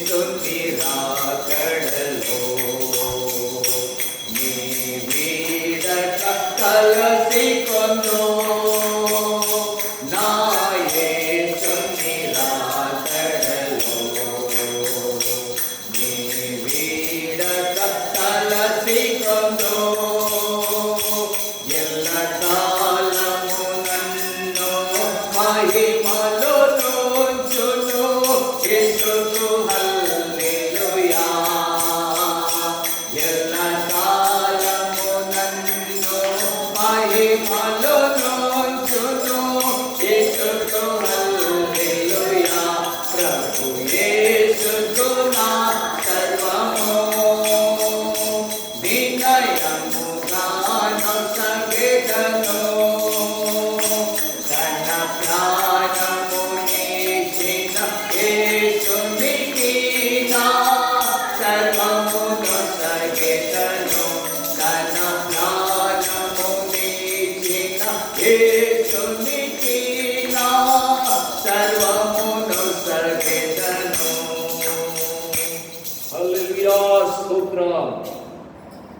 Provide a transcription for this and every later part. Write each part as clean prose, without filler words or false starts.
యేసుని రాకడలో నీ వీడక కలసి కొను నా యేసుని రాకడలో నీ వీడక కలసి కొను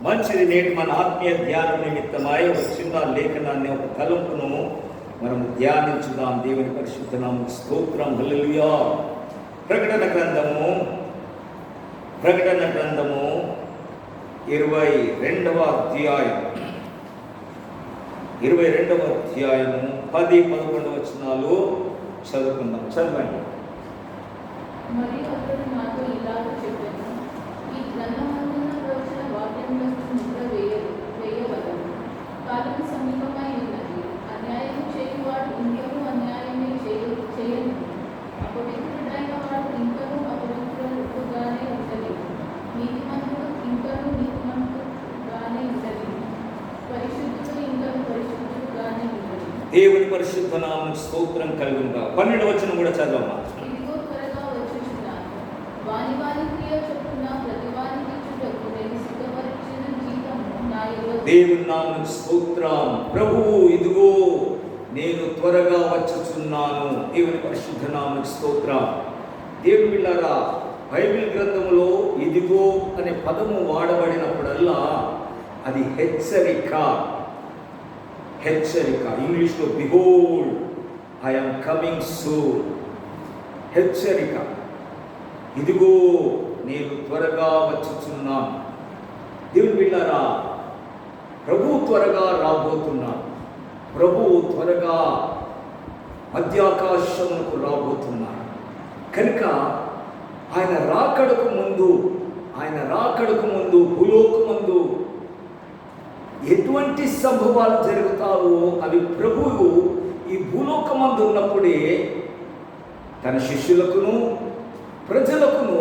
మంచిది. నేటి మన ఆత్మీయ ధ్యానం నిమిత్తమై ఒక చిన్న లేఖనాన్ని, ఒక తలంపును మనం ధ్యానించుదాం. దేవుని పరిశుద్ధ నామమునకు స్తోత్రం. హల్లెలూయా. ప్రకటన గ్రంథము 22వ అధ్యాయం 10-11 వచనాలు చదువుకుందాం. చదవండి. మరియు అతడు నాతో ఇలాగ చెప్పాను, ఈ గ్రంథమందున్న ప్రవచన వాక్యములకు ముద్ర వేయవలెను. కాలము సమీపమై ఉన్నది. అన్యాయము చేయువాడు ఇంకనూ అన్యాయమే చేయను. అపవిత్రుడైన వాడు ఇంకనూ అపవిత్రుడుగానే ఉండలేడు. నీతిమంతుడు ఇంకనూ నీతిమంతుడుగానే ఉండలేడు. పరిశుద్ధుడు ఇంకనూ పరిశుద్ధుడుగానే ఉండలేడు. దేవుని పరిశుద్ధ నామమునకు స్తోత్రం కలుగునుగా. 12వ వచనం కూడా చదవమ్మా. ఇదిగో త్వరగా వచ్చుచున్నాను. వాని వాని క్రియ చొప్పున ప్రతి వానికి ఇచ్చుటకు నేను సిద్ధపరిచిన జీతము నా యొద్ద. దేవుని నామమునకు స్తోత్రం. ప్రభువు ఇదిగో నేను త్వరగా వచ్చుచున్నాను. దేవుని పరిశుద్ధ నామమునకు స్తోత్రం. దేవుని బిడ్డలారా, బైబిల్ గ్రంథములో ఇదిగో అనే పదము వాడబడినప్పుడల్లా అది హెచ్చరిక. ఇంగ్లీష్లో behold I am coming soon. హెచ్చరిక. ఇదిగో నేను త్వరగా వచ్చుచున్నాను. దేవుని బిడ్డలారా, ప్రభువు త్వరగా రాబోతున్నాడు. ప్రభువు త్వరగా మధ్యాకాశమునకు రాబోతున్నాడు. కనుక ఆయన రాకడకు ముందు భూలోకమందు ఎటువంటి సంభవాలు జరుగుతావో అవి ప్రభువు ఈ భూలోకమందు ఉన్నప్పుడే తన శిష్యులకును ప్రజలకును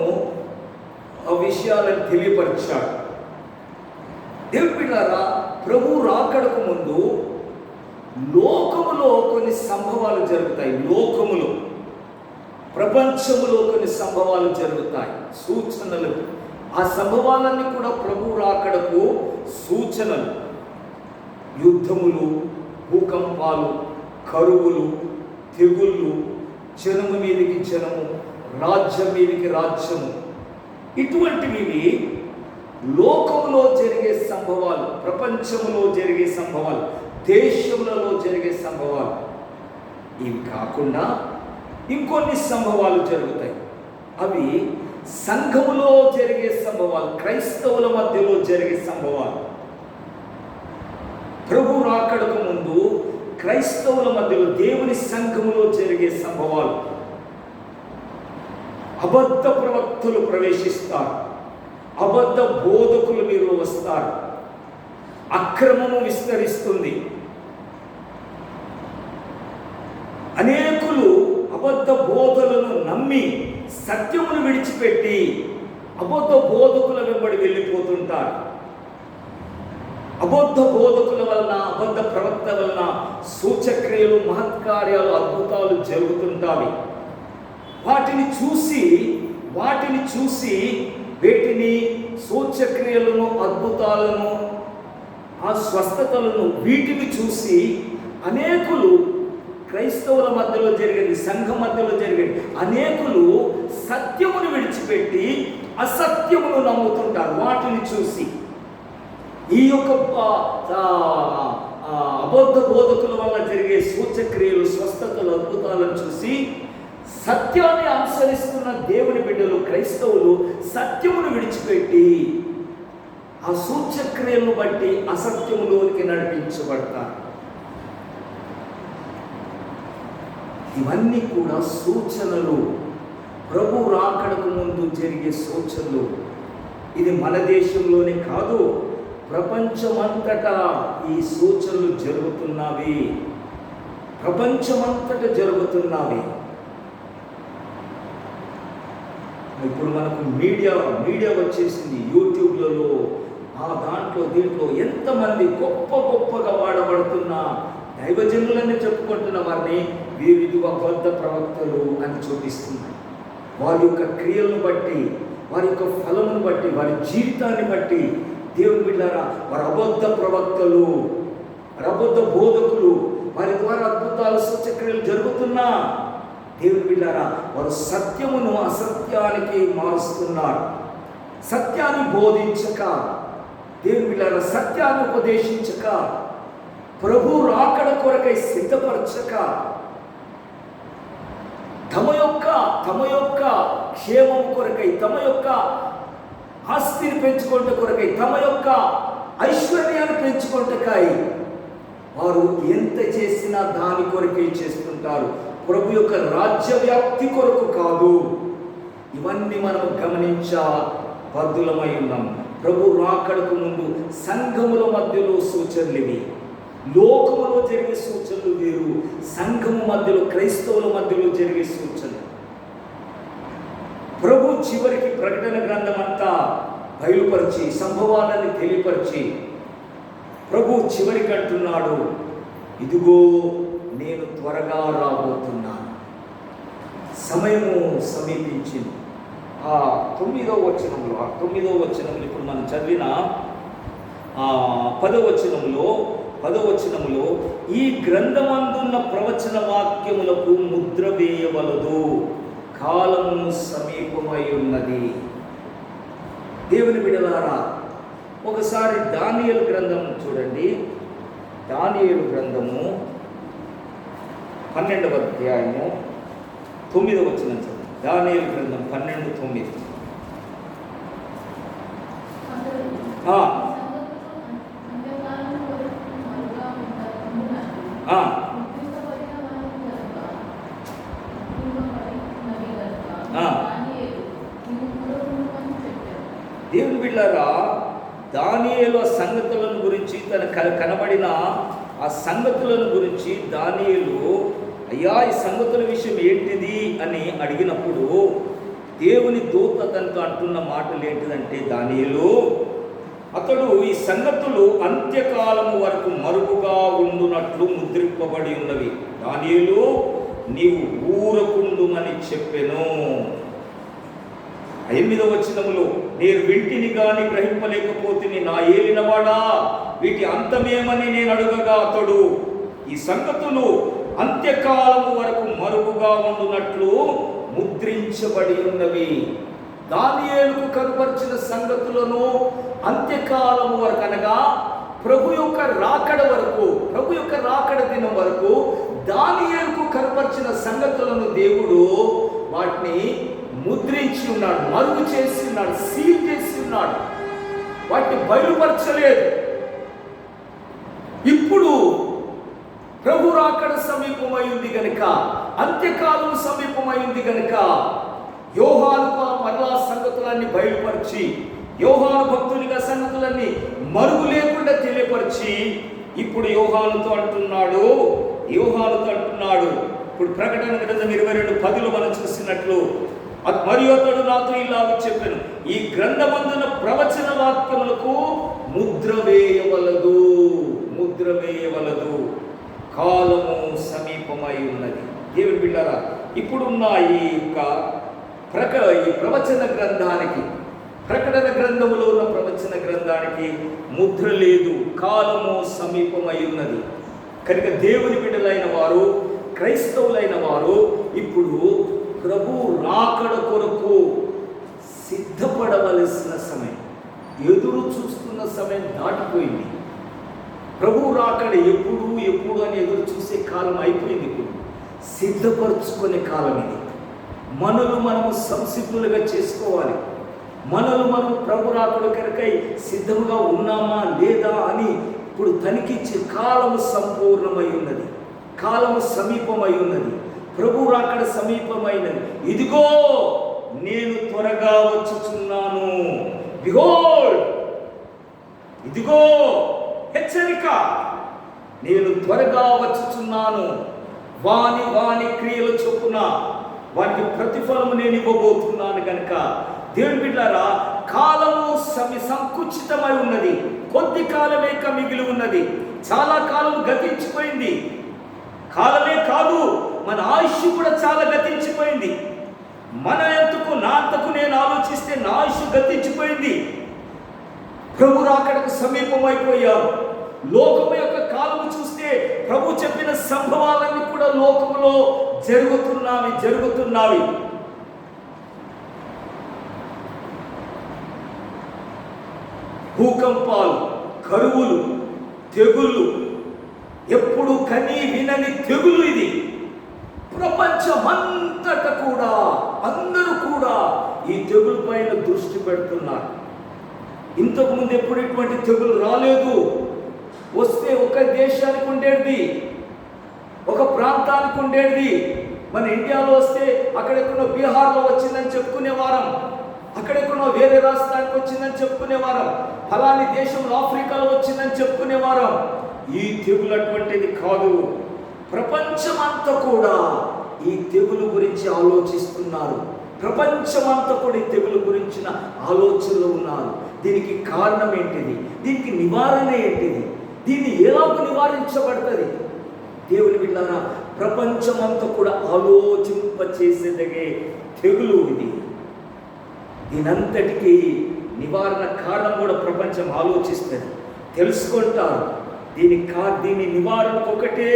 ఆ విషయాలను తెలియపరిచాడు. దేవుని బిడ్డలారా, ప్రభు రాకడకు ముందు లోకములో కొన్ని సంభవాలు జరుగుతాయి. ప్రపంచములో కొన్ని సంభవాలు జరుగుతాయి, సూచనలు. ఆ సంభవాలన్నీ కూడా ప్రభు రాకడకు సూచనలు. యుద్ధములు, భూకంపాలు, కరువులు, తెగుళ్ళు, జనము మీదికి జనము, రాజ్యం మీదికి రాజ్యము, ఇటువంటివి లోకములో జరిగే సంభవాలు, ప్రపంచంలో జరిగే సంభవాలు, దేశములలో జరిగే సంభవాలు. ఇవి కాకుండా ఇంకొన్ని సంభవాలు జరుగుతాయి. అవి సంఘములో జరిగే సంభవాలు, క్రైస్తవుల మధ్యలో జరిగే సంభవాలు. ప్రభు రాకడకు ముందు క్రైస్తవుల మధ్యలో, దేవుని సంఘములో జరిగే సంభవాలు. అబద్ధ ప్రవక్తలు ప్రవేశిస్తారు, అబద్ధ బోధకులు మీరు వస్తారు, అక్రమము విస్తరిస్తుంది. అనేకులు అబద్ధ బోధలను నమ్మి సత్యమును విడిచిపెట్టి అబద్ధ బోధకుల వెంబడి వెళ్ళిపోతుంటారు. అబద్ధ బోధకుల వలన, అబద్ధ ప్రవక్త వలన సూచక్రియలు, మహత్కార్యాలు, అద్భుతాలు జరుగుతుంటాయి. వాటిని చూసి వీటిని సూచక్రియలను, అద్భుతాలను, ఆ స్వస్థతలను, వీటిని చూసి అనేకులు, క్రైస్తవుల మధ్యలో జరిగేది, సంఘం మధ్యలో జరిగేది, అనేకులు సత్యమును విడిచిపెట్టి విడిచిపెట్టి అసత్యమును నమ్ముతుంటారు. వాటిని చూసి ఈ యొక్క అబద్ధ బోధకుల వల్ల జరిగే సూచక్రియలు, స్వస్థతలు, అద్భుతాలను చూసి సత్యాన్ని అనుసరిస్తున్న దేవుని బిడ్డలు, క్రైస్తవులు సత్యమును విడిచిపెట్టి ఆ సూచక్రియలను బట్టి అసత్యములోనికి నడిపించబడతారు. ఇవన్నీ కూడా సూచనలు, ప్రభు రాకడకు ముందు జరిగే సూచనలు. ఇది మన దేశంలోనే కాదు, ప్రపంచమంతటా ఈ సూచనలు జరుగుతున్నవి. ప్రపంచమంతటా జరుగుతున్నవి. ఇప్పుడు మనకు మీడియా వచ్చేసింది. యూట్యూబ్లలో దీంట్లో ఎంతమంది గొప్పగా వాడబడుతున్న దైవజనులని చెప్పుకుంటున్న వారిని వీరు అబద్ధ ప్రవక్తలు అని చూపిస్తున్నారు. వారి యొక్క క్రియలను బట్టి, వారి యొక్క ఫలమును బట్టి, వారి జీవితాన్ని బట్టి దేవుని బిడ్డలారా వారు అబద్ధ ప్రవక్తలు, వారు అబద్ధ బోధకులు. వారి ద్వారా అద్భుతాలు, సూచక్రియలు జరుగుతున్నా దేవుని బిడ్డలారా వారు సత్యమును అసత్యానికి మారుస్తున్నారు. సత్యాన్ని బోధించక, దేవుని బిడ్డలారా సత్యాన్ని ఉపదేశించక, ప్రభు రాకడ కొరకై సిద్ధపరచక, తమ యొక్క క్షేమం కొరకై, తమ యొక్క ఆస్తిని పెంచుకుంట కొరకై, తమ యొక్క ఐశ్వర్యాన్ని పెంచుకుంటకై వారు ఎంత చేసినా దాని కొరకే చేస్తుంటారు. ప్రభు యొక్క రాజ్య వ్యాప్తి కొరకు కాదు. ఇవన్నీ మనం గమనించ బద్దులమై ఉన్నాం. ప్రభు రాకడకు ముందు సంఘముల మధ్యలో సూచనలు ఇవి. లోకములో జరిగే సూచనలు వేరు, సంఘము మధ్యలో, క్రైస్తవుల మధ్యలో జరిగే సూచనలు. ప్రభు చివరికి ప్రకటన గ్రంథం అంతా బయలుపరిచి, సంభవాలను తెలియపరిచి ప్రభు చివరికి అంటున్నాడు, ఇదిగో నేను త్వరగా రాబోతున్నాను, సమయము సమీపించింది. ఆ 9వ వచనంలో ఇప్పుడు మనం చదివిన 10వ వచనంలో ఈ గ్రంథమందున్న ప్రవచన వాక్యములకు ముద్ర వేయవలదు, కాలము సమీపమై ఉన్నది. దేవుని బిడ్డలారా ఒకసారి దానియేలు గ్రంథం చూడండి. దానియేలు గ్రంథము 12వ అధ్యాయము 9వ వచనం చదువు. దానియేలు గ్రంథం 12:9. దేవుని బిడ్డలారా దానియేలు ఆ సంగతులను గురించి, కనబడిన ఆ సంగతులను గురించి దానియేలు, అయ్యా ఈ సంగతుల విషయం ఏంటిది అని అడిగినప్పుడు దేవుని దూత తనతో అంటున్న మాటలు ఏంటిదంటే, దానియేలు అతడు ఈ సంగతులు అంత్యకాలము వరకు మరుగుగా ఉండునట్లు ముద్రింపబడి ఉన్నవి. దానియేలు నీవు ఊరకుండుమని చెప్పెను. 8వ వచనములో నేను వింటిని గాని గ్రహింపలేకపోతే నా ఏలినవాడా వీటి అంతమేమని నేను అడుగగా అతడు ఈ సంగతులు అంత్యకాలము వరకు మరుగుగా ఉండునట్లు ముద్రించబడి ఉన్నవి. దానియేలుకు కనపరిచిన సంగతులను అంత్యకాలము వరకు అనగా ప్రభు యొక్క రాకడ వరకు, ప్రభు యొక్క రాకడ దినం వరకు దానియేలుకు కనపరిచిన సంగతులను దేవుడు వాటిని ముద్రించి ఉన్నాడు, మరుగు చేసి ఉన్నాడు, సీల్ చేసి ఉన్నాడు. వాటిని బయలుపరచలేదు. ఇప్పుడు ప్రభు రాకడ సమీపమైంది గనుక, అంత్యకాలం సమీపమైంది గనుక యోహానుకు మరలా సంగతులన్నీ బయలుపరిచి, యోహాను భక్తునిగా సంగతులన్నీ మరుగు లేకుండా తెలియపరిచి ఇప్పుడు యోహానుతో అంటున్నాడు. ఇప్పుడు ప్రకటన గ్రంథం 22:10 మనం చూసినట్లు, మరియు అతడు నాతో ఇలాగ చెప్పాను, ఈ గ్రంథమందున ప్రవచన వాక్యములకు ముద్ర వేయవలదు, కాలము సమీపమై ఉన్నది. దేవుని బిడ్డలారా ఇప్పుడున్న ఈ ప్రవచన గ్రంథానికి, ప్రకటన గ్రంథములో ఉన్న ప్రవచన గ్రంథానికి ముద్ర లేదు, కాలము సమీపమై ఉన్నది. కనుక దేవుని బిడ్డలైన వారు, క్రైస్తవులైన వారు ఇప్పుడు ప్రభు రాకడ కొరకు సిద్ధపడవలసిన సమయం, ఎదురు చూస్తున్న సమయం దాటిపోయింది. ప్రభువు రాకడ ఎప్పుడు ఎప్పుడు అని ఎదురు చూసే కాలం అయిపోయింది. ఇప్పుడు సిద్ధపరచుకునే కాలం ఇది. మనలు మనము సంసిద్ధులుగా చేసుకోవాలి. మనలు మనం ప్రభు రాకడ కొరకై సిద్ధంగా ఉన్నామా లేదా అని ఇప్పుడు తనిఖించే కాలము సంపూర్ణమై ఉన్నది. కాలము సమీపమై ఉన్నది. ప్రభు రాకడ సమీపమైనది. ఇదిగో నేను త్వరగా వచ్చుచున్నాను. బిహోల్డ్, ఇదిగో హెచ్చరిక, నేను త్వరగా వచ్చుచున్నాను. వాని వాని క్రియల చొప్పున వానికి ప్రతిఫలము నేను ఇవ్వబోతున్నాను కనుక దేవుని బిడ్డలారా, కాలము సంకుచితమై ఉన్నది. కొద్ది కాలమే మిగిలి ఉన్నది. చాలా కాలం గతించిపోయింది. కాలమే కాదు, మన ఆయుష్ కూడా చాలా గతించిపోయింది. మన నా అంతకు నేను ఆలోచిస్తే నా ఆయుష్ గతించిపోయింది. ప్రభు రాకడకు సమీపమైపోయాం. లోకము యొక్క కాలము చూస్తే ప్రభు చెప్పిన సంభవాలన్నీ కూడా లోకములో జరుగుతున్నవి. భూకంపాలు, కరువులు, తెగుళ్ళు, ఎప్పుడు కని వినని తెగులు ఇది. ప్రపంచమంతట కూడా అందరూ కూడా ఈ తెగులు పైన దృష్టి పెడుతున్నారు. ఇంతకుముందు ఎప్పుడు ఇటువంటి తెగులు రాలేదు. వస్తే ఒక దేశానికి ఉండేది, ఒక ప్రాంతానికి ఉండేది. మన ఇండియాలో వస్తే అక్కడెక్కడో బీహార్లో వచ్చిందని చెప్పుకునేవారం, అక్కడెక్కడో వేరే రాష్ట్రానికి వచ్చిందని చెప్పుకునేవారం, ఫలాని దేశంలో ఆఫ్రికాలో వచ్చిందని చెప్పుకునేవారం. ఈ తెగులు అటువంటిది కాదు. ప్రపంచమంతా కూడా ఈ తెగులు గురించి ఆలోచిస్తున్నారు. ప్రపంచమంతా కూడా ఈ తెగులు గురించిన ఆలోచనలు ఉన్నారు. దీనికి కారణం ఏంటిది? దీనికి నివారణ ఏంటిది? దీన్ని ఎలాగో నివారించబడుతుంది? దేవుని బిడ్డలారా, ప్రపంచమంతా కూడా ఆలోచింపచేసేదగే తెగులు ఇది. దీనంతటికీ నివారణ కారణం కూడా ప్రపంచం ఆలోచిస్తుంది, తెలుసుకుంటారు. దీని నివారణకు ఒకటే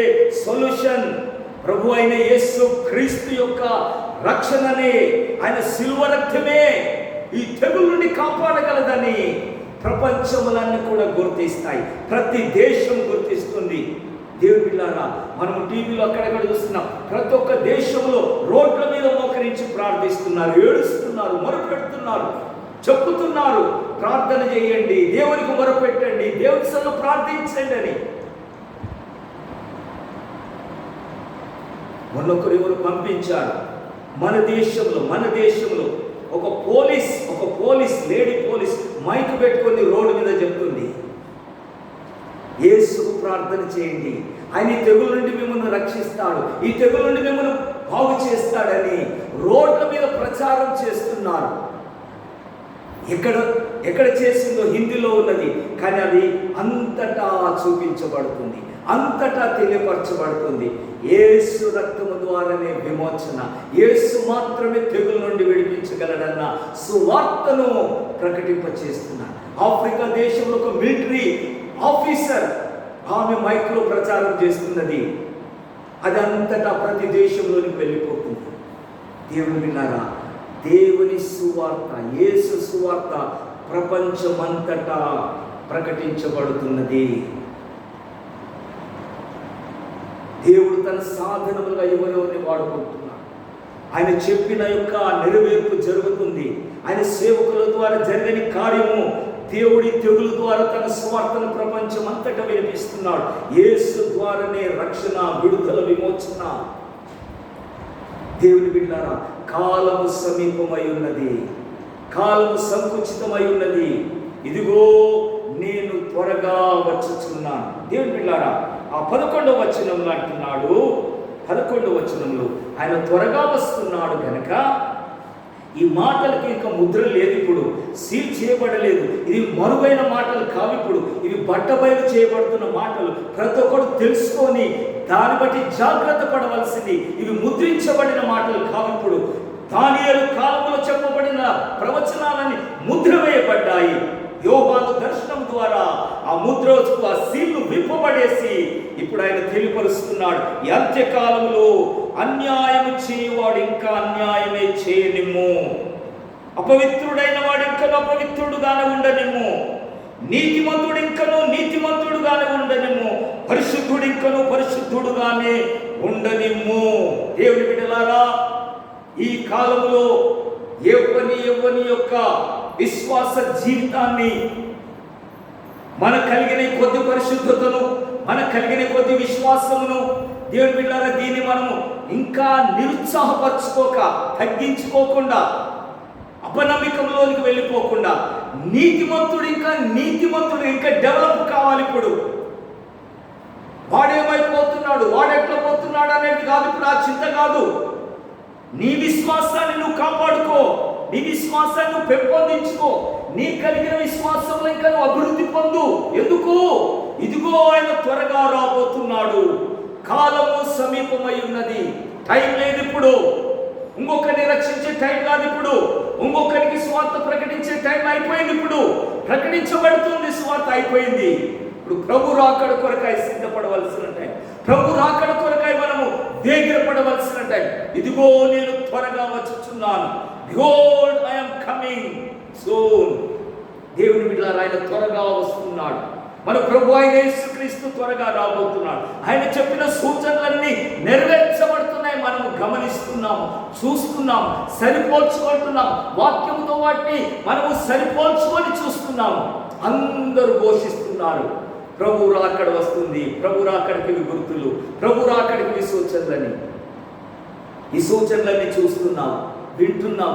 సొల్యూషన్. ప్రభు అయిన యేసు క్రీస్తు యొక్క రక్షణనే, ఆయన శిలువ రక్తమే ఈ తెగుల నుండి కాపాడగలదని ప్రపంచములన్నీ కూడా గుర్తిస్తాయి. ప్రతి దేశం గుర్తిస్తుంది. దేవుని బిడ్డలారా, మనము టీవీలో అక్కడక్కడ చూస్తున్నాం. ప్రతి ఒక్క దేశంలో రోడ్ల మీద మోకరించి ప్రార్థిస్తున్నారు, ఏడుస్తున్నారు, మొరపెడుతున్నారు, చెప్పుతున్నారు, ప్రార్థన చేయండి, దేవునికి మొరపెట్టండి, దేవుని సన్నిధిలో ప్రార్థించండి అని. మొన్నొకరు ఎవరు పంపించారు, మన దేశంలో ఒక పోలీస్ లేడీ పోలీస్ మైక్ పెట్టుకొని రోడ్డు మీద చెప్తుంది, యేసుకు ప్రార్థన చేయండి, ఆయన ఈ తెగుల నుండి మిమ్మల్ని రక్షిస్తాడు, ఈ తెగుల నుండి మిమ్మల్ని బాగు చేస్తాడని రోడ్ల మీద ప్రచారం చేస్తున్నారు. ఎక్కడ చేసిందో హిందీలో ఉన్నది, కానీ అది అంతటా చూపించబడుతుంది, అంతటా తెలియపరచబడుతుంది. యేసు రక్తము ద్వారానే విమోచన, యేసు మాత్రమే తెగుల నుండి విడిపించగలడన్న సువార్తను ప్రకటింపచేస్తున్నారు. ఆఫ్రికా దేశంలో ఒక మిలిటరీ ఆఫీసర్ ఆమె మైక్లో ప్రచారం చేస్తున్నది. అది అంతటా ప్రతి దేశంలోనికి వెళ్ళిపోతుంది. దేవుని విన్నారా, దేవుని సువార్త, యేసు సువార్త ప్రపంచమంతటా ప్రకటించబడుతున్నది. దేవుడు తన సాధనములుగా ఎవరెవరిని వాడుకుంటున్నాడు. ఆయన చెప్పిన యొక్క నెరవేర్పు జరుగుతుంది. ఆయన సేవకుల ద్వారా జరిగిన కార్యము దేవుడి తెగులు ద్వారా తన సువార్తను ప్రపంచం అంతటా వినిపిస్తున్నాడు. యేసు ద్వారానే రక్షణ, విడుదల, విమోచన. దేవుని బిడ్డలారా, కాలము సమీపమై ఉన్నది, కాలము సంకుచితమై ఉన్నది. ఇదిగో నేను త్వరగా వచ్చుచున్నాను. దేవుని బిడ్డలారా, ఆ 11వ వచనంలో అంటున్నాడు, 11వ వచనంలో ఆయన త్వరగా వస్తున్నాడు కనుక ఈ మాటలకి ఇంకా ముద్ర లేదు, ఇప్పుడు సీల్ చేయబడలేదు. ఇది మరుగైన మాటలు కావు, ఇప్పుడు ఇవి బట్టబయలు చేయబడుతున్న మాటలు. ప్రతి ఒక్కరు తెలుసుకొని దాన్ని బట్టి జాగ్రత్త పడవలసింది. ఇవి ముద్రించబడిన మాటలు కావు. ఇప్పుడు దానియేలు కాలంలో చెప్పబడిన ప్రవచనాలని ముద్ర వేయబడ్డాయి. యోహాను దర్శనం ద్వారా ఆ ముద్ర, ఆ సీల్ను విప్పబడేసి ఇప్పుడు ఆయన తెలియపరుస్తున్నాడు. ఈ అంత్యకాలంలో అన్యాయం చేయవాడు ఇంకా అన్యాయమే చేయనిమ్ము. అపవిత్రుడైన వాడు ఇంకను అపవిత్రుడుగానే ఉండనిమ్ము, నీతిమంతుడు ఇంకను నీతిమంతుడుగానే ఉండనిమ్ము, పరిశుద్ధుడు ఇంకను పరిశుద్ధుడుగానే ఉండనిమ్ము. దేవుని బిడ్డలారా, ఈ కాలంలో ఎవ్వని యొక్క విశ్వాస జీవితాన్ని, మన కలిగిన కొద్ది పరిశుద్ధతను, మన కలిగిన కొద్ది విశ్వాసమును, దేవుని బిడ్డలారా, దీన్ని మనము ఇంకా నిరుత్సాహపరచుకోక, తగ్గించుకోకుండా, అపనమ్మకంలోనికి వెళ్ళిపోకుండా, నీతిమంతుడు ఇంకా డెవలప్ కావాలి. ఇప్పుడు వాడేమైపోతున్నాడు, వాడెట్లా పోతున్నాడు అనేది కాదు ఇప్పుడు ఆ చింత కాదు. నీ విశ్వాసాన్ని నువ్వు కాపాడుకో, నీ విశ్వాసాన్ని నువ్వు పెంపొందించుకో, నీ కలిగిన విశ్వాసంలో ఇంకా నువ్వు అభివృద్ధి పొందు. ఎందుకు? ఇదిగో ఆయన త్వరగా రాబోతున్నాడు, కాలము సమీపమై ఉన్నది. టైం లేదు ఇప్పుడు, ఇంకొకరిని రక్షించే టైం కాదు ఇప్పుడు, ఇంకొకరికి స్వార్థ ప్రకటించే టైం అయిపోయింది. ఇప్పుడు ప్రకటించబడుతుంది, స్వార్థ అయిపోయింది. ఇప్పుడు ప్రభు రాకడ కొరకై సిద్ధపడవలసిన టైం, ప్రభు రాకడ కొరకై మనము వేగిరపడవలసిన టైం. ఇదిగో నేను త్వరగా వచ్చుచున్నాను, behold I am coming soon. దేవుని బిడ్డలారా, ఆయన త్వరగా వస్తున్నాడు. మన ప్రభు అయిన యేసుక్రీస్తు త్వరగా రాబోతున్నాడు. ఆయన చెప్పిన సూచనలన్నీ నెరవేర్చబడుతున్నాయి. మనము గమనిస్తున్నాము, చూస్తున్నాము, సరిపోల్చుకుంటున్నాం. వాక్యంతో వాటిని మనము సరిపోల్చుకొని చూస్తున్నాము. అందరూ ఘోషిస్తున్నారు, ప్రభు రాకడ వస్తుంది, ప్రభు రాకడికి గుర్తులు, ప్రభు రాకడికి సూచనలని. ఈ సూచనలన్నీ చూస్తున్నాం, వింటున్నాం.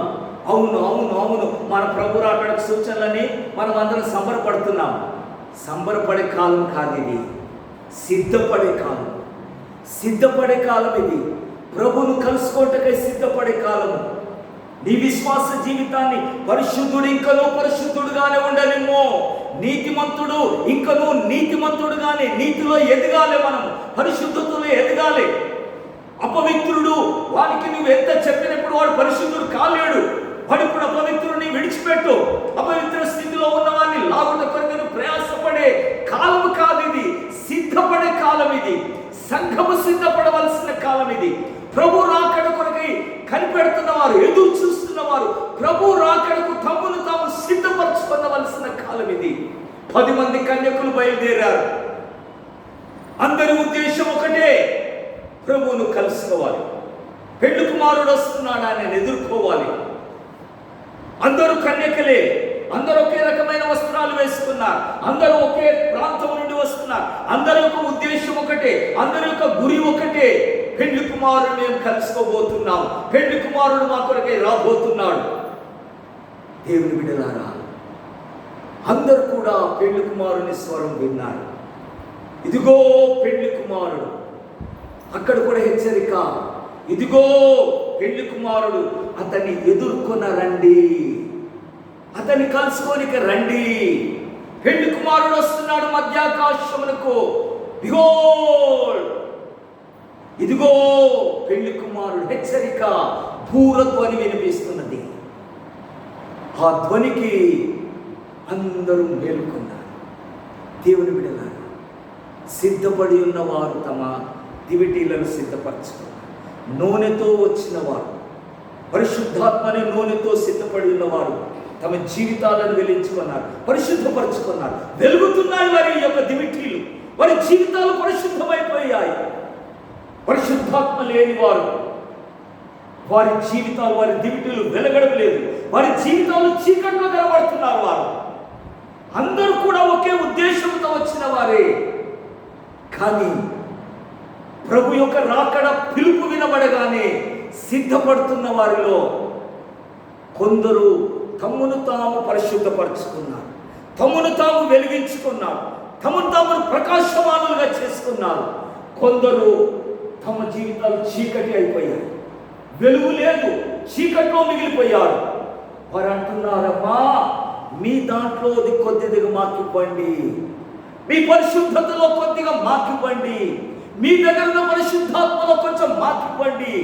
అవును అవును అవును, మన ప్రభు రాకడికి సూచనలని మనం అందరం సంబరపడుతున్నాం. సంబరపడే కాలం కాదు ఇది, సిద్ధపడే కాలం. సిద్ధపడే కాలం ఇది, ప్రభువును కలుసుకోవటకై సిద్ధపడే కాలము. నీ విశ్వాస జీవితాన్ని పరిశుద్ధుడు ఇంకనూ పరిశుద్ధుడుగానే ఉండనిమ్మో, నీతిమంతుడు ఇంకనూ నీతిమంతుడుగానే, నీతిలో ఎదగాలి, మనం పరిశుద్ధతలో ఎదగాలి. అపవిత్రుడు, వానికి నువ్వు ఎంత చెప్పినప్పుడు వాడు పరిశుద్ధుడు కాలేడు. వాడు ఇప్పుడు అపవిత్రుడిని విడిచిపెట్టు. అపవిత్ర స్థితిలో ఉన్న వాడిని లాగుట కొరకు ప్రయాసపడే కాలం కాదు ఇది, సిద్ధపడే కాలం ఇది. సంఘము సిద్ధపడవలసిన కాలం ఇది. ప్రభు రాకడ కొరకై కనిపెడుతున్న వారు, ఎదురు చూస్తున్న వారు, ప్రభు రాకడకు తమ్మును తాము సిద్ధపరచుకోవలసిన కాలం ఇది. 10 మంది కన్యకులు బయలుదేరారు. అందరి ఉద్దేశం ఒకటే, ప్రభువును కలుసుకోవాలి. పెళ్లి కుమారుడు వస్తున్నాడు, ఆయన ఎదుర్కోవాలి. అందరూ కన్యకలే, అందరూ ఒకే రకమైన వస్త్రాలు వేసుకున్నారు, అందరూ ఒకే ప్రాంతం నుండి వస్తున్నారు. అందరి యొక్క ఉద్దేశం ఒకటే, అందరి యొక్క గురి ఒకటే. పెళ్లి కుమారుడు మేము కలుసుకోబోతున్నాం, పెళ్లి కుమారుడు మా కొరకే రాబోతున్నాడు. దేవుని బిడ్డలారా, అందరూ కూడా పెళ్లి కుమారుని స్వరం విన్నారు. ఇదిగో పెళ్లి కుమారుడు. అక్కడ కూడా హెచ్చరిక, ఇదిగో పెళ్లి కుమారుడు, అతన్ని ఎదుర్కొన రండి, అతన్ని కలుసుకోనిక రండి. పెళ్లి కుమారుడు వస్తున్నాడు మధ్యాకాశమునకు. బిహోల్డ్, ఇదిగో పెళ్లి కుమారుడు. హెచ్చరిక, భూరధ్వని వినిపిస్తున్నది. ఆ ధ్వనికి అందరూ మేలుకున్నారు. దేవుని బిడ్డలారా, సిద్ధపడి ఉన్నవారు తమ దివిటీలను సిద్ధపరచుకున్నారు. నూనెతో వచ్చిన వారు, పరిశుద్ధాత్మని నూనెతో సిద్ధపడి ఉన్నవారు తమ జీవితాలను వెలించుకున్నారు, పరిశుద్ధపరచుకున్నారు. వెలుగుతున్నాయి వారి యొక్క దివిటీలు, వారి జీవితాలు పరిశుద్ధమైపోయాయి. పరిశుద్ధాత్మ లేని వారు, వారి జీవితాలు, వారి దివిటీలు వెలగడం లేదు. వారి జీవితాలు చీకట్లో కనబడుతున్నారు. వారు అందరూ కూడా ఒకే ఉద్దేశంతో వచ్చిన వారే. కానీ ప్రభు యొక్క రాకడ పిలుపు వినబడగానే సిద్ధపడుతున్న వారిలో కొందరు తమను తాము పరిశుద్ధపరచుకున్నారు, తమను తాము వెలిగించుకున్నారు, తమను తాము ప్రకాశమానులుగా చేసుకున్నారు. కొందరు తమ జీవితాలు చీకటి అయిపోయాయి, వెలుగు లేదు, చీకట్లో మిగిలిపోయారు. వారు అంటున్నారమ్మా, మీ దాంట్లో కొద్దిగా మాకివ్వండి, మీ పరిశుద్ధతలో కొద్దిగా మాకివ్వండి, మీ దగ్గర ఉన్న పరిశుద్ధాత్మలో కొంచెం మాకివ్వండి,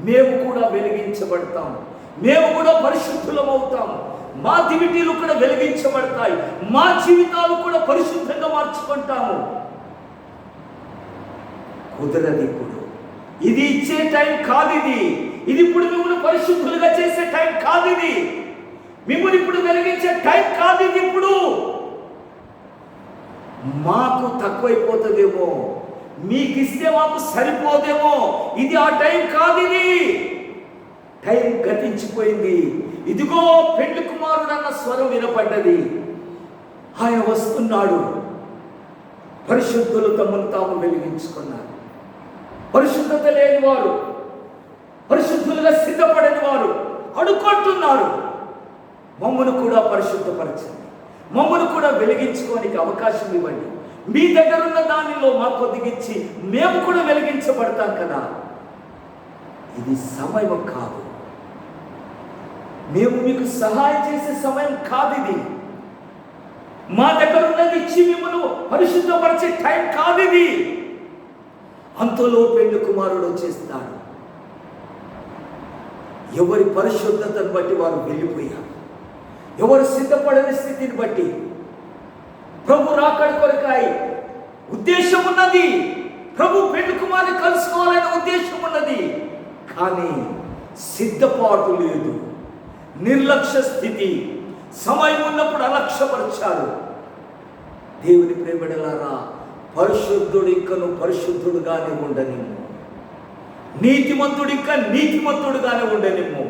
మేము కూడా వెలిగించబడతాం, మేము కూడా పరిశుద్ధులం అవుతాం, మా దివిటీలు కూడా వెలిగించబడతాయి, మా జీవితాలు కూడా పరిశుద్ధంగా మార్చుకుంటాము. కుదరది. ఇప్పుడు ఇది ఇచ్చే టైం కాదు, ఇది ఇప్పుడు మిమ్మల్ని పరిశుద్ధులుగా చేసే టైం కాదు. ఇది మిమ్మల్ని ఇప్పుడు వెలిగించే టైం కాదు ఇది. ఇప్పుడు మాకు తక్కువైపోతుందేమో, మీకు ఇస్తే మాకు సరిపోదేమో, ఇది ఆ టైం కాదు. ఇది టైం గతించిపోయింది. ఇదిగో పెళ్లి కుమారుడు అన్న స్వరం వినపడ్డది. ఆయన వస్తున్నాడు. పరిశుద్ధులు తమను తాము వెలిగించుకున్నారు. పరిశుద్ధత లేని వారు, పరిశుద్ధులుగా సిద్ధపడని వారు అడుక్కుంటున్నారు. మమ్మను కూడా పరిశుద్ధపరచండి, మమ్మను కూడా వెలిగించుకోనికి అవకాశం ఇవ్వండి. మీ దగ్గర ఉన్న దానిలో మాకు కొద్దిగిచ్చి మేము కూడా వెలిగించబడతాం కదా. ఇది సమయం కాదు, మేము మీకు సహాయం చేసే సమయం కాదు. ఇది మా దగ్గర ఉన్నది ఇచ్చి మిమ్మల్ని పరిశుద్ధపరిచే టైం కాదు. ఇది అంతలో పెళ్లి కుమారుడు వచ్చేస్తాడు. ఎవరి పరిశుద్ధతను బట్టి వారు వెళ్ళిపోయారు. ఎవరు సిద్ధపడని స్థితిని బట్టి ప్రభు రాకడి కొరకాయి ఉద్దేశం ఉన్నది. ప్రభు పెళ్లి కుమారుని కలుసుకోవాలనే ఉద్దేశం ఉన్నది. కానీ సిద్ధపాటు లేదు, నిర్లక్ష్య స్థితి. సమయం ఉన్నప్పుడు అలక్ష్యపరిచారు. దేవుని ప్రేమడలారా, పరిశుద్ధుడు ఇంకను పరిశుద్ధుడుగానే ఉండనిమ్ము, నీతిమంతుడు ఇంకా నీతిమంతుడుగానే ఉండనిమ్ము.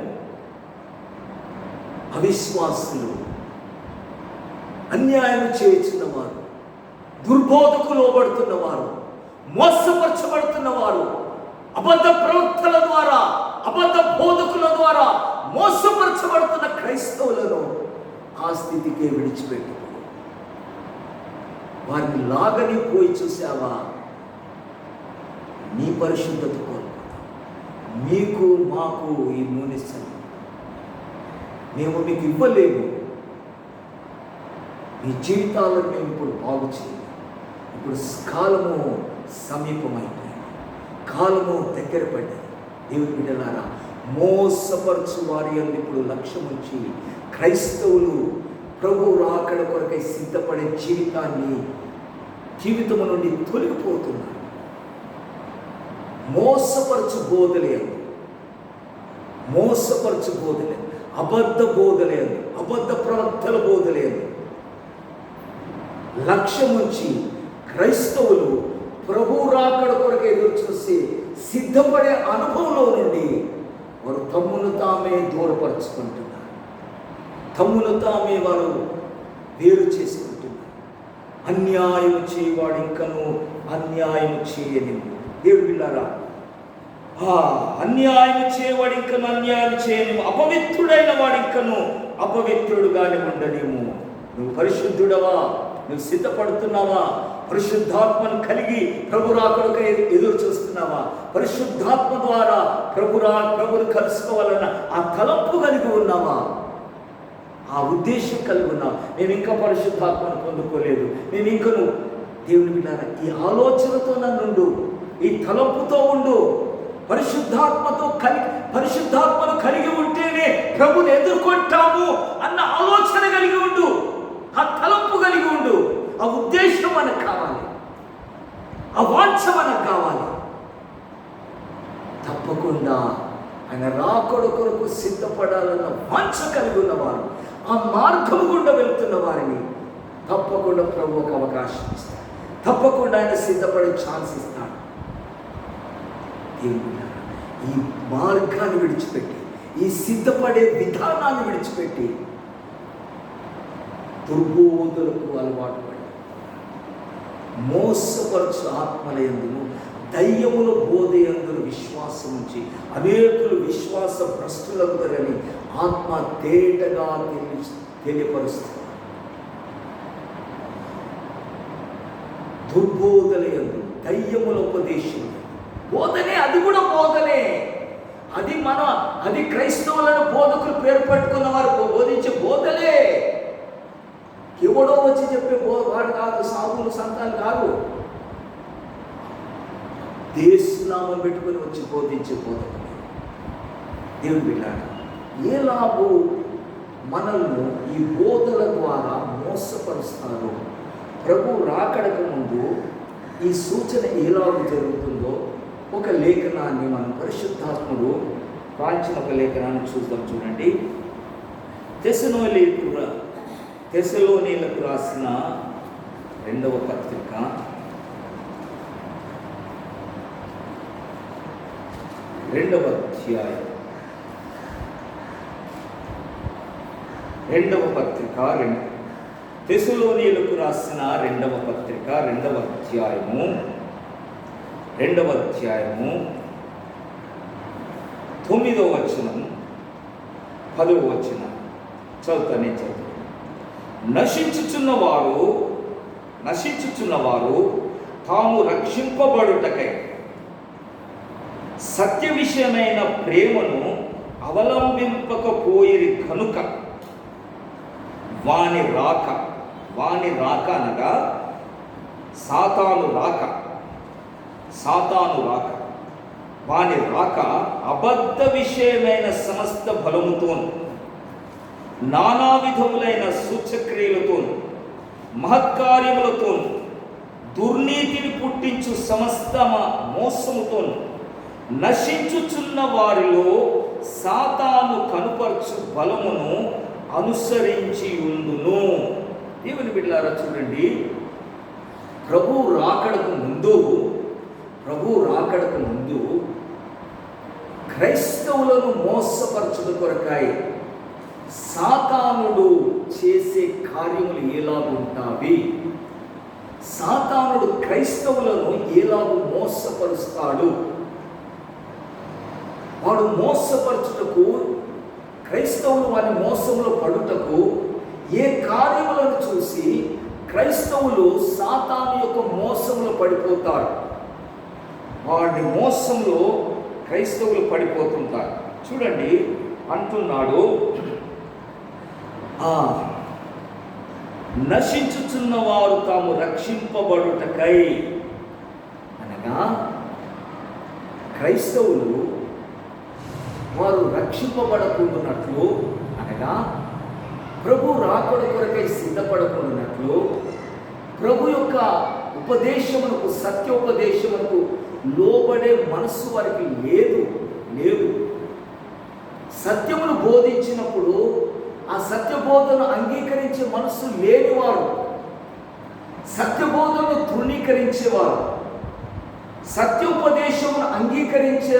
అవిశ్వాసులు, అన్యాయం చేయుచున్నవారు, దుర్బోధకు లోబడుతున్నవారు, మోసపరచబడుతున్నవారు, అబద్ధ ప్రవక్తల ద్వారా, అబద్ధ బోధకుల ద్వారా మోసపరచబడుతున్న క్రైస్తవులను ఆ స్థితికే విడిచిపెట్టు. వారిని లాగని పోయి చూసావా, నీ పరిశుద్ధత కోల్పోతాం. మీకు మాకు ఈ నూనె మేము మీకు ఇవ్వలేము. మీ జీవితాలను మేము ఇప్పుడు బాగు చేయాలి. ఇప్పుడు కాలము సమీపమైపోయింది, కాలము దగ్గర పడ్డది. దేవుని బిడ్డలారా, మోసపరచు వారి యందు ఇప్పుడు లక్ష్యం ఉంచి క్రైస్తవులు ప్రభు రాకడ కొరకై సిద్ధపడే జీవితము నుండి తొలగిపోతున్నారు. మోసపరచు బోధలేదు, మోసపరచు బోధలేదు, అబద్ధ బోధలేదు, అబద్ధ ప్రవక్తల బోధలేదు. లక్ష్యం ఉంచి క్రైస్తవులు ప్రభు రాకడ కొరకు ఎదురు చూసి సిద్ధపడే అనుభవంలో నుండి వారు తమ్మును తామే దూరపరుచుకుంటున్నారు, తమ్మును తామే వారు వేరు చేసుకుంటున్నారు. అన్యాయం చేయవాడు ఇంకను అన్యాయం చేయని. దేవుడు బిడ్డలారా, అన్యాయం చేయవాడు ఇంకను అన్యాయం చేయని, అపవిత్రుడైన వాడు ఇంకను అపవిత్రుడుగానే ఉండలేము. నువ్వు పరిశుద్ధుడవా? నువ్వు సిద్ధపడుతున్నావా? పరిశుద్ధాత్మను కలిగి ప్రభు రాకడకై ఎదురు చూస్తున్నావా? పరిశుద్ధాత్మ ద్వారా ప్రభుని కలుసుకోవాలన్న ఆ తలంపు కలిగి ఉన్నావా? ఆ ఉద్దేశం కలిగి ఉన్నావా? మేము ఇంకా పరిశుద్ధాత్మను పొందుకోలేదు, మేము ఇంకను. దేవుని బిడ్డలారా, ఈ ఆలోచనతో నన్నుండు, ఈ తలంపుతో ఉండు. పరిశుద్ధాత్మను కలిగి ఉంటేనే ప్రభుని ఎదుర్కొంటాము అన్న ఆలోచన కలిగి ఉండు, ఆ తలంపు కలిగి ఉండు. ఆ ఉద్దేశం మనకు కావాలి, ఆ వాంఛ మనకు కావాలి. తప్పకుండా ఆయన రాకడ కొరకు సిద్ధపడాలన్న వాంఛ కలిగి ఉన్నవారు, ఆ మార్గం గుండా వెళ్తున్న వారిని తప్పకుండా ప్రభు ఒక అవకాశం ఇస్తాడు. తప్పకుండా ఆయన సిద్ధపడే ఛాన్స్ ఇస్తాడు. ఈ మార్గాన్ని విడిచిపెట్టి, ఈ సిద్ధపడే విధానాన్ని విడిచిపెట్టి దుర్బోధులకు అలవాటు పడి మోసపరచు ఆత్మలయందును దయ్యముల బోధయందును విశ్వాసం ఉంచి అనేకులు విశ్వాస భ్రష్టులందరని ఆత్మ తేటగా తెలియపరుస్తారు. దుర్బోధలయందు దయ్యముల ఉపదేశం బోధనే, అది కూడా బోధనే. అది క్రైస్తవులను బోధకులు పేరు పట్టుకున్న వారు బోధించే బోధలే. ఎవడో వచ్చి చెప్పే వాడు కాదు, సాధువులు సంతాలు కాదు. దేశనామం పెట్టుకుని వచ్చి బోధించే బోధకులు. దేవుని బిడ్డలారా, ఎలాగో మనల్ని ఈ బోధల ద్వారా మోసపరుస్తారు. ప్రభు రాకడకు ముందు ఈ సూచన ఎలాగ జరుగుతుందో ఒక లేఖనాన్ని మనం పరిశుద్ధాత్ముడు రాయించిన ఒక లేఖనాన్ని చూద్దాం. చూడండి, తెస్సలోనీయులకు రాసిన రెండవ పత్రిక 2వ అధ్యాయం 2వ పత్రిక తెస్సలోనీయులకు రాసిన 2వ పత్రిక 2వ అధ్యాయము 9వ వచనం 10వ వచనం చదువుతాను. నశించుచున్నవారు తాము రక్షింపబడుటకై సత్య విషయమైన ప్రేమను అవలంబింపకపోయిరి కనుక వాని రాక అనగా సాతాను రాక వాని రాక అబద్ధ విషయమైన సమస్త బలముతోను నానా విధములైన సూచక్రియలతోను మహత్కార్యములతోను దుర్నీతిని పుట్టించు సమస్త మోసముతోను నశించుచున్న వారిలో సాతాను కనుపరచు బలమును అనుసరించి ఉండును. దేవుని బిడ్డలారా చూడండి, ప్రభు రాకడకు ముందు క్రైస్తవులను మోసపరచుట కొరకాయి సాతానుడు చేసే కార్యములు ఎలాగుంటావి, సాతానుడు క్రైస్తవులను ఎలాగూ మోసపరుస్తాడు, వాడు మోసపరచుటకు, క్రైస్తవులు వారి మోసంలో పడుటకు ఏ కార్యములను చూసి క్రైస్తవులు సాతాను యొక్క మోసంలో పడిపోతారు. వాడి మోసంలో క్రైస్తవులు పడిపోతుంటారు. చూడండి, అంటున్నాడు, నశించుచున్న వారు తాము రక్షింపబడుటకై అనగా క్రైస్తవులు వారు రక్షింపబడకుండానట్లు అనగా ప్రభు రాకడ కొరకై సిద్ధపడకుండానట్లు ప్రభు యొక్క ఉపదేశమునకు, సత్యోపదేశమునకు లోబడే మనస్సు వారికి లేదు. సత్యమును బోధించినప్పుడు ఆ సత్యబోధను అంగీకరించే మనస్సు లేనివారు, సత్యబోధను తృణీకరించేవారు, సత్యోపదేశమును అంగీకరించే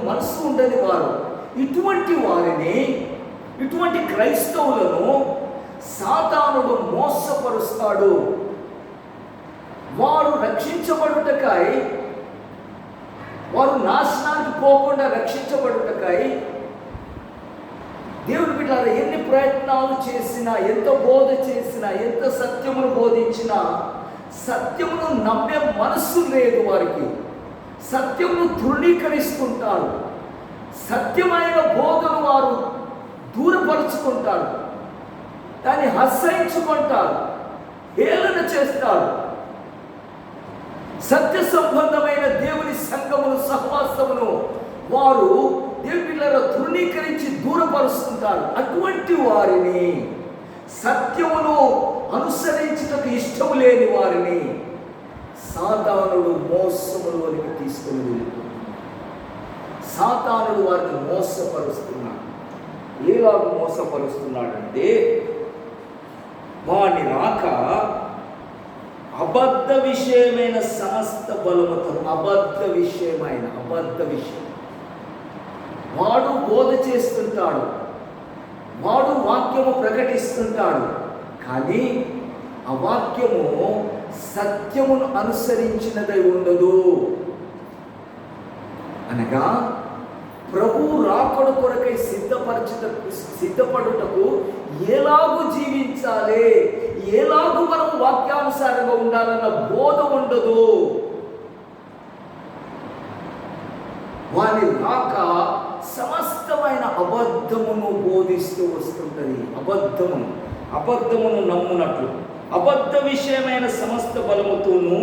మనస్సు ఉండని వారు, ఇటువంటి క్రైస్తవులను సాతానుడు మోసపరుస్తాడు. వారు రక్షించబడుటకై, వారు నాశనానికి పోకుండా రక్షించబడుటకై దేవుని బిడ్డలారా ఎన్ని ప్రయత్నాలు చేసినా, ఎంత బోధ చేసినా, ఎంత సత్యమును బోధించినా సత్యమును నమ్మే మనస్సు లేదు వారికి. సత్యమును తృణీకరిస్తుంటారు. సత్యమైన బోధను వారు దూరపరుచుకుంటారు, దాన్ని హర్షించుకుంటారు, హేళన చేస్తారు. సత్య సంబంధమైన దేవుని సంఘమును, సహవాసమును వారు దేవుని బిడ్డలారా తృణీకరించి దూరపరుస్తుంటారు. అటువంటి వారిని, సత్యమును అనుసరించుటకు ఇష్టము లేని వారిని సాతానుడు మోసములోనికి తీసుకుని వెళ్ళిపోతున్నాడు. సాతానుడు వారిని మోసపరుస్తున్నాడు. ఎలాగ మోసపరుస్తున్నాడంటే, వాని రాక అబద్ధ విషయమైన సమస్త బలముతో, అబద్ధ విషయం, వాడు బోధ చేస్తుంటాడు, వాడు వాక్యము ప్రకటిస్తుంటాడు, కానీ ఆ వాక్యము సత్యమును అనుసరించినదై ఉండదు. అనగా ప్రభు రాకడ కొరకై సిద్ధపడుటకు ఎలాగూ జీవించాలి, ఎలాగూ మనం వాక్యానుసారంగా ఉండాలన్న బోధ ఉండదు. వాని రాక సమస్తమైన అబద్ధమును బోధిస్తూ వస్తుంటది. అబద్ధమును నమ్మునట్లు, అబద్ధ విషయమైన సమస్త బలముతోనూ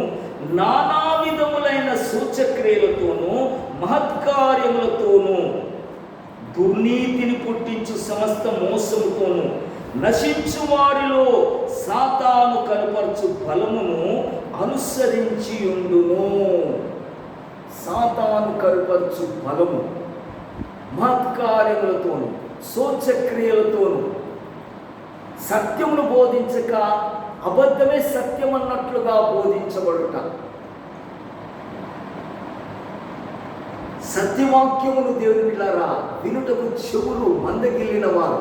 నానా విధములైన సూచక్రియలతోనూ మహత్కార్యములతోనూ దుర్నీతిని పుట్టించు సమస్త మోసముతోనూ నశించు వారిలో సాతాను కనపరచు బలమును అనుసరించి ఉండును. సాతాను కనపరచు బలము మహత్కార్యములతోనూ సూచక్రియలతోనూ సత్యమును బోధించక అబద్ధమే సత్యం అన్నట్లుగా బోధించబడుట. సత్యవాక్యమును దేవుని బిడ్డలారా వినుటకు చెవులు మందగిల్లిన వారు,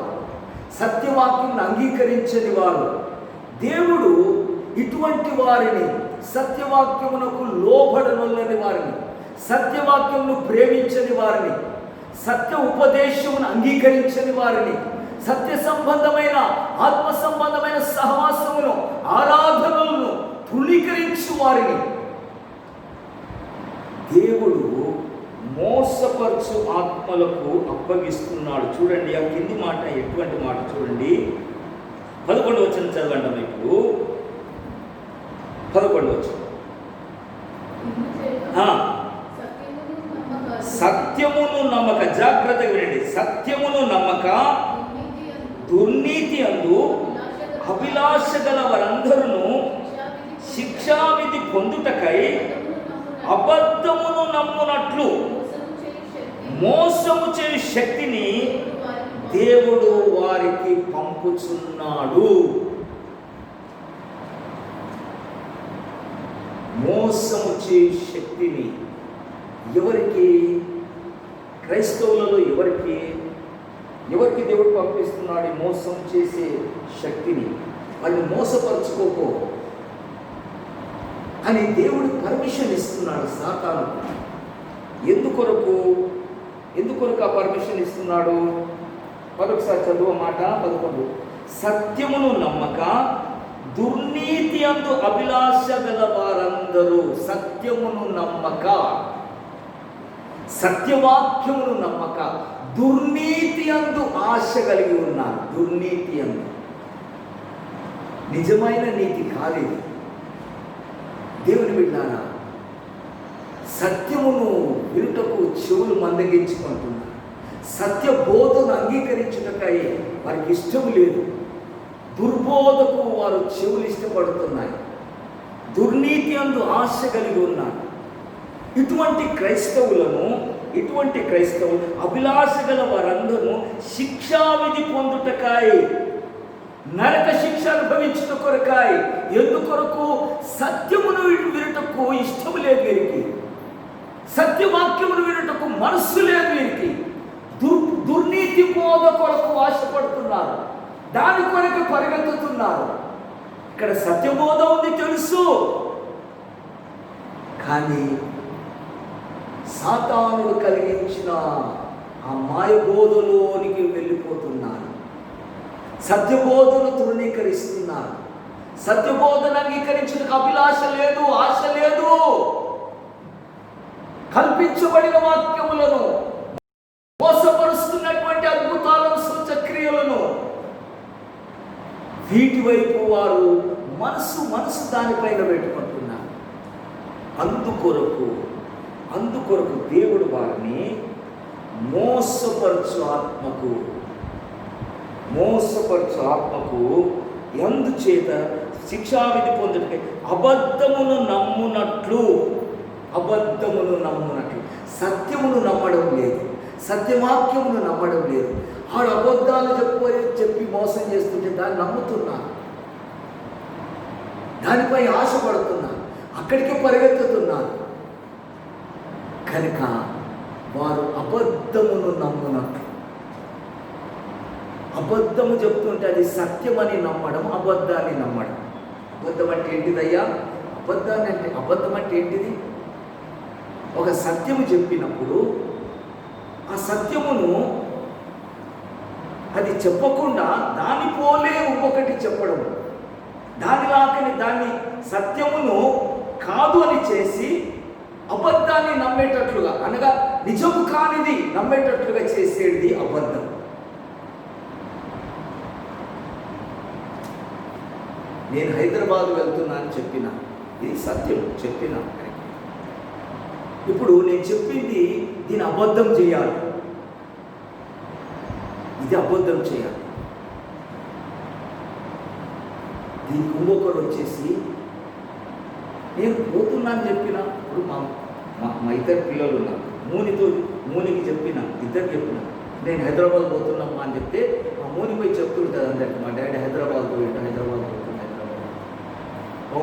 సత్యవాక్యమును అంగీకరించని వారు, దేవుడు ఇటువంటి వారిని, సత్యవాక్యమునకు లోబడనొల్లని వారిని, సత్యవాక్యమును ప్రేమించని వారిని, సత్య ఉపదేశమును అంగీకరించని వారిని, సత్య సంబంధమైన ఆత్మ సంబంధమైన సహవాసమును ఆరాధనలను తృణీకరించు వారిని దేవుడు మోసపరచు ఆత్మలకు అప్పగిస్తున్నాడు. చూడండి ఆ కింది మాట, ఎటువంటి మాట చూడండి. 11వ వచనం చదవండి. ఇప్పుడు 11వ వచనం. సత్యమును నమ్మక, జాగ్రత్తగా వినండి. సత్యమును నమ్మక దుర్నీతి అందు అభిలాష గల వారందరూ శిక్షావిధి పొందుటకై అబద్ధమును నమ్మునట్లు మోసము చేయు శక్తిని దేవుడు వారికి పంపుచున్నాడు. మోసము చేయు శక్తిని ఎవరికి? క్రైస్తవులలో ఎవరికి దేవుడు పంపిస్తున్నాడు? మోసం చేసే శక్తిని. వారిని మోసపరుచుకోకో అని దేవుడు పర్మిషన్ ఇస్తున్నాడు సాతాను. ఎందుకొరకు ఆ పర్మిషన్ ఇస్తున్నాడు? మరొకసారి చదువు మాట 11. సత్యమును నమ్మక దుర్నీతి అందు అభిలాష గల వారందరూ, సత్యమును నమ్మక, సత్యవాక్యమును నమ్మక దుర్నీతి అందు ఆశ కలిగి ఉన్నారు. దుర్నీతి అందు నిజమైన నీతి కాలేదు. దేవుని బిడ్డారా, సత్యమును వినుటకు చెవులు మందగించుకుంటున్నారు. సత్య బోధను అంగీకరించుటకై వారికి ఇష్టం లేదు. దుర్బోధకు వారు చెవులు ఇష్టపడుతున్నాయి. దుర్నీతి అందు ఆశ కలిగి ఉన్నారు. ఇటువంటి క్రైస్తవులు అభిలాష గల వారందరూ శిక్షావిధి పొందుటకాయ, నరక శిక్ష అనుభవించుట కొరకాయ. ఎందుకొరకు? సత్యమును వినుటకు ఇష్టం లేదు వీరికి, సత్యవాక్యమును వినుటకు మనస్సు లేదు వీరికి. దుర్నీతి బోధ కొరకు ఆశపడుతున్నారు, దాని కొరకు పరిగెత్తుతున్నారు. ఇక్కడ సత్యబోధ ఉంది తెలుసు, కానీ సాతానుడు కలిగించిన ఆ మాయబోధలోనికి వెళ్ళిపోతున్నారు. సత్యబోధను తృణీకరిస్తున్నారు. సత్యబోధను అంగీకరించడానికి అభిలాష లేదు, ఆశ లేదు. కల్పించబడిన వాక్యములను, మోసపరుస్తున్నటువంటి అద్భుతాలను, సూచక్రియలను, వీటి వైపు వారు మనసు దానిపైన పెట్టుకుంటున్నారు. అందుకొరకు దేవుడు వారిని మోసపరచు ఆత్మకు ఎందుచేత శిక్షావిధి పొందుటకై అబద్ధమును నమ్మునట్లు, సత్యమును నమ్మడం లేదు, సత్యవాక్యమును నమ్మడం లేదు. ఆడు అబద్ధాలు చెప్పి మోసం చేస్తుంటే దాన్ని నమ్ముతున్నారు, దానిపై ఆశపడుతున్నారు, అక్కడికి పరిగెత్తుతున్నారు. కనుక వారు అబద్ధమును నమ్మునట్లు, అబద్ధము చెప్తుంటే అది సత్యమని నమ్మడం, అబద్ధాన్ని నమ్మడం. అబద్ధం అంటే ఏంటిదయ్యా? అబద్ధం అంటే ఏంటిది? ఒక సత్యము చెప్పినప్పుడు ఆ సత్యమును అది చెప్పకుండా దాని పోలే ఇంకొకటి చెప్పడం, దాన్ని సత్యమును కాదు అని చేసి అబద్ధాన్ని నమ్మేటట్లుగా, అనగా నిజము కానిది నమ్మేటట్లుగా చేసేది అబద్ధం. నేను హైదరాబాద్ వెళ్తున్నా అని చెప్పిన, ఇది సత్యం చెప్పిన. ఇప్పుడు నేను చెప్పింది దీన్ని అబద్ధం చేయాలి, ఇది అబద్ధం చేయాలి. దీనికి ఇంకొకరు వచ్చేసి నేను పోతున్నా అని చెప్పిన. ఇప్పుడు మా ఇద్దరు పిల్లలు ఉన్నారు, మూనికి చెప్పిన, ఇద్దరు చెప్పిన నేను హైదరాబాద్ పోతున్నామ్మా అని చెప్తే మా మూని పోయి చెప్తుంటుంది అందరికి, మా డాడీ హైదరాబాద్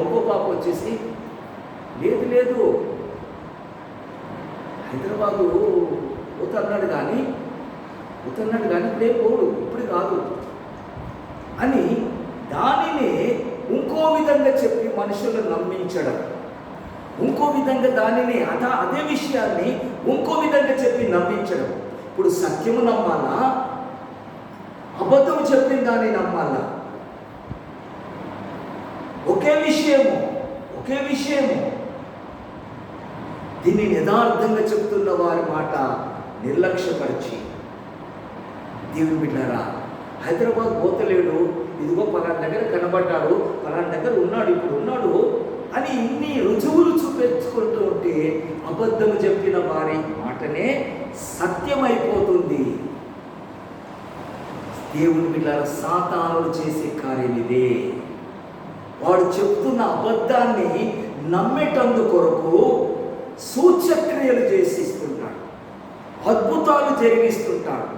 ఇంకో పాప వచ్చేసి లేదు లేదు హైదరాబాదు పోతున్నాడు కానీ ఇప్పుడే పోడు, ఇప్పుడు కాదు అని దానిని ఇంకో విధంగా చెప్పి మనుషులను నమ్మించడం, ఇంకో విధంగా దానిని అదే విషయాన్ని ఇంకో విధంగా చెప్పి నమ్మించడం. ఇప్పుడు సత్యము నమ్మాలా, అబద్ధం చెప్పిన దాన్ని నమ్మాలా? ఒకే విషయము దీన్ని యథార్థంగా చెప్తున్న వారి మాట నిర్లక్ష్యపరిచి, దేవుని బిడ్డారా, హైదరాబాద్ పోతలేడు, ఇదిగో పలానా దగ్గర కనబడ్డాడు, పలానా దగ్గర ఉన్నాడు, ఇప్పుడు ఉన్నాడు అని ఇన్ని రుజువులు చూపించుకుంటూ ఉంటే అబద్ధము చెప్పిన వారి మాటనే సత్యమైపోతుంది. దేవుని బిడ్డారా, సాతానుడు చేసే కార్యం ఇదే. వాడు చెప్తున్న అబద్ధాన్ని నమ్మేటందు కొరకు సూచక్రియలు చేసిస్తుంటాడు, అద్భుతాలు జరిగిస్తుంటాడు,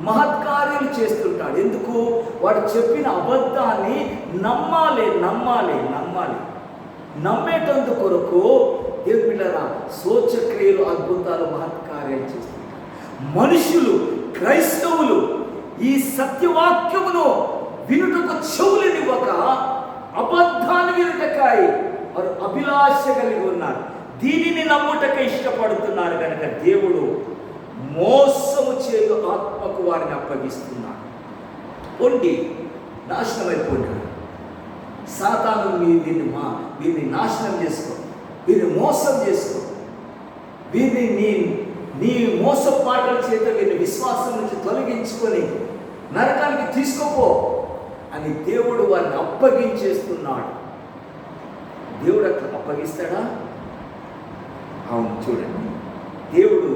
మహత్కార్యాలు చేస్తుంటాడు. ఎందుకు? వాడు చెప్పిన అబద్ధాన్ని నమ్మాలి. నమ్మేటందు కొరకు దేవుని బిడ్డలారా సూచక్రియలు, అద్భుతాలు, మహత్కార్యాలు చేస్తుంటారు. మనుషులు, క్రైస్తవులు ఈ సత్యవాక్యమును వినుటకు చెవులనివ్వక అబద్ధాన్ని వినుటకాయి వారు అభిలాష కలిగి ఉన్నారు. దీనిని నమ్ముటకే ఇష్టపడుతున్నారు కనుక దేవుడు మోసము చేయు ఆత్మకు వారిని అప్పగిస్తున్నాడు. పొండి నాశనమైపోయినాడు. సాతాను వీరిని నాశనం చేసుకో, వీరిని మోసం చేసుకో, వీరిని నీ మోసపాటల చేత వీరిని విశ్వాసం నుంచి తొలగించుకొని నరకానికి తీసుకుపో అని దేవుడు వారిని అప్పగించేస్తున్నాడు. దేవుడు అట్లా అప్పగిస్తాడా? అవును, చూడండి, దేవుడు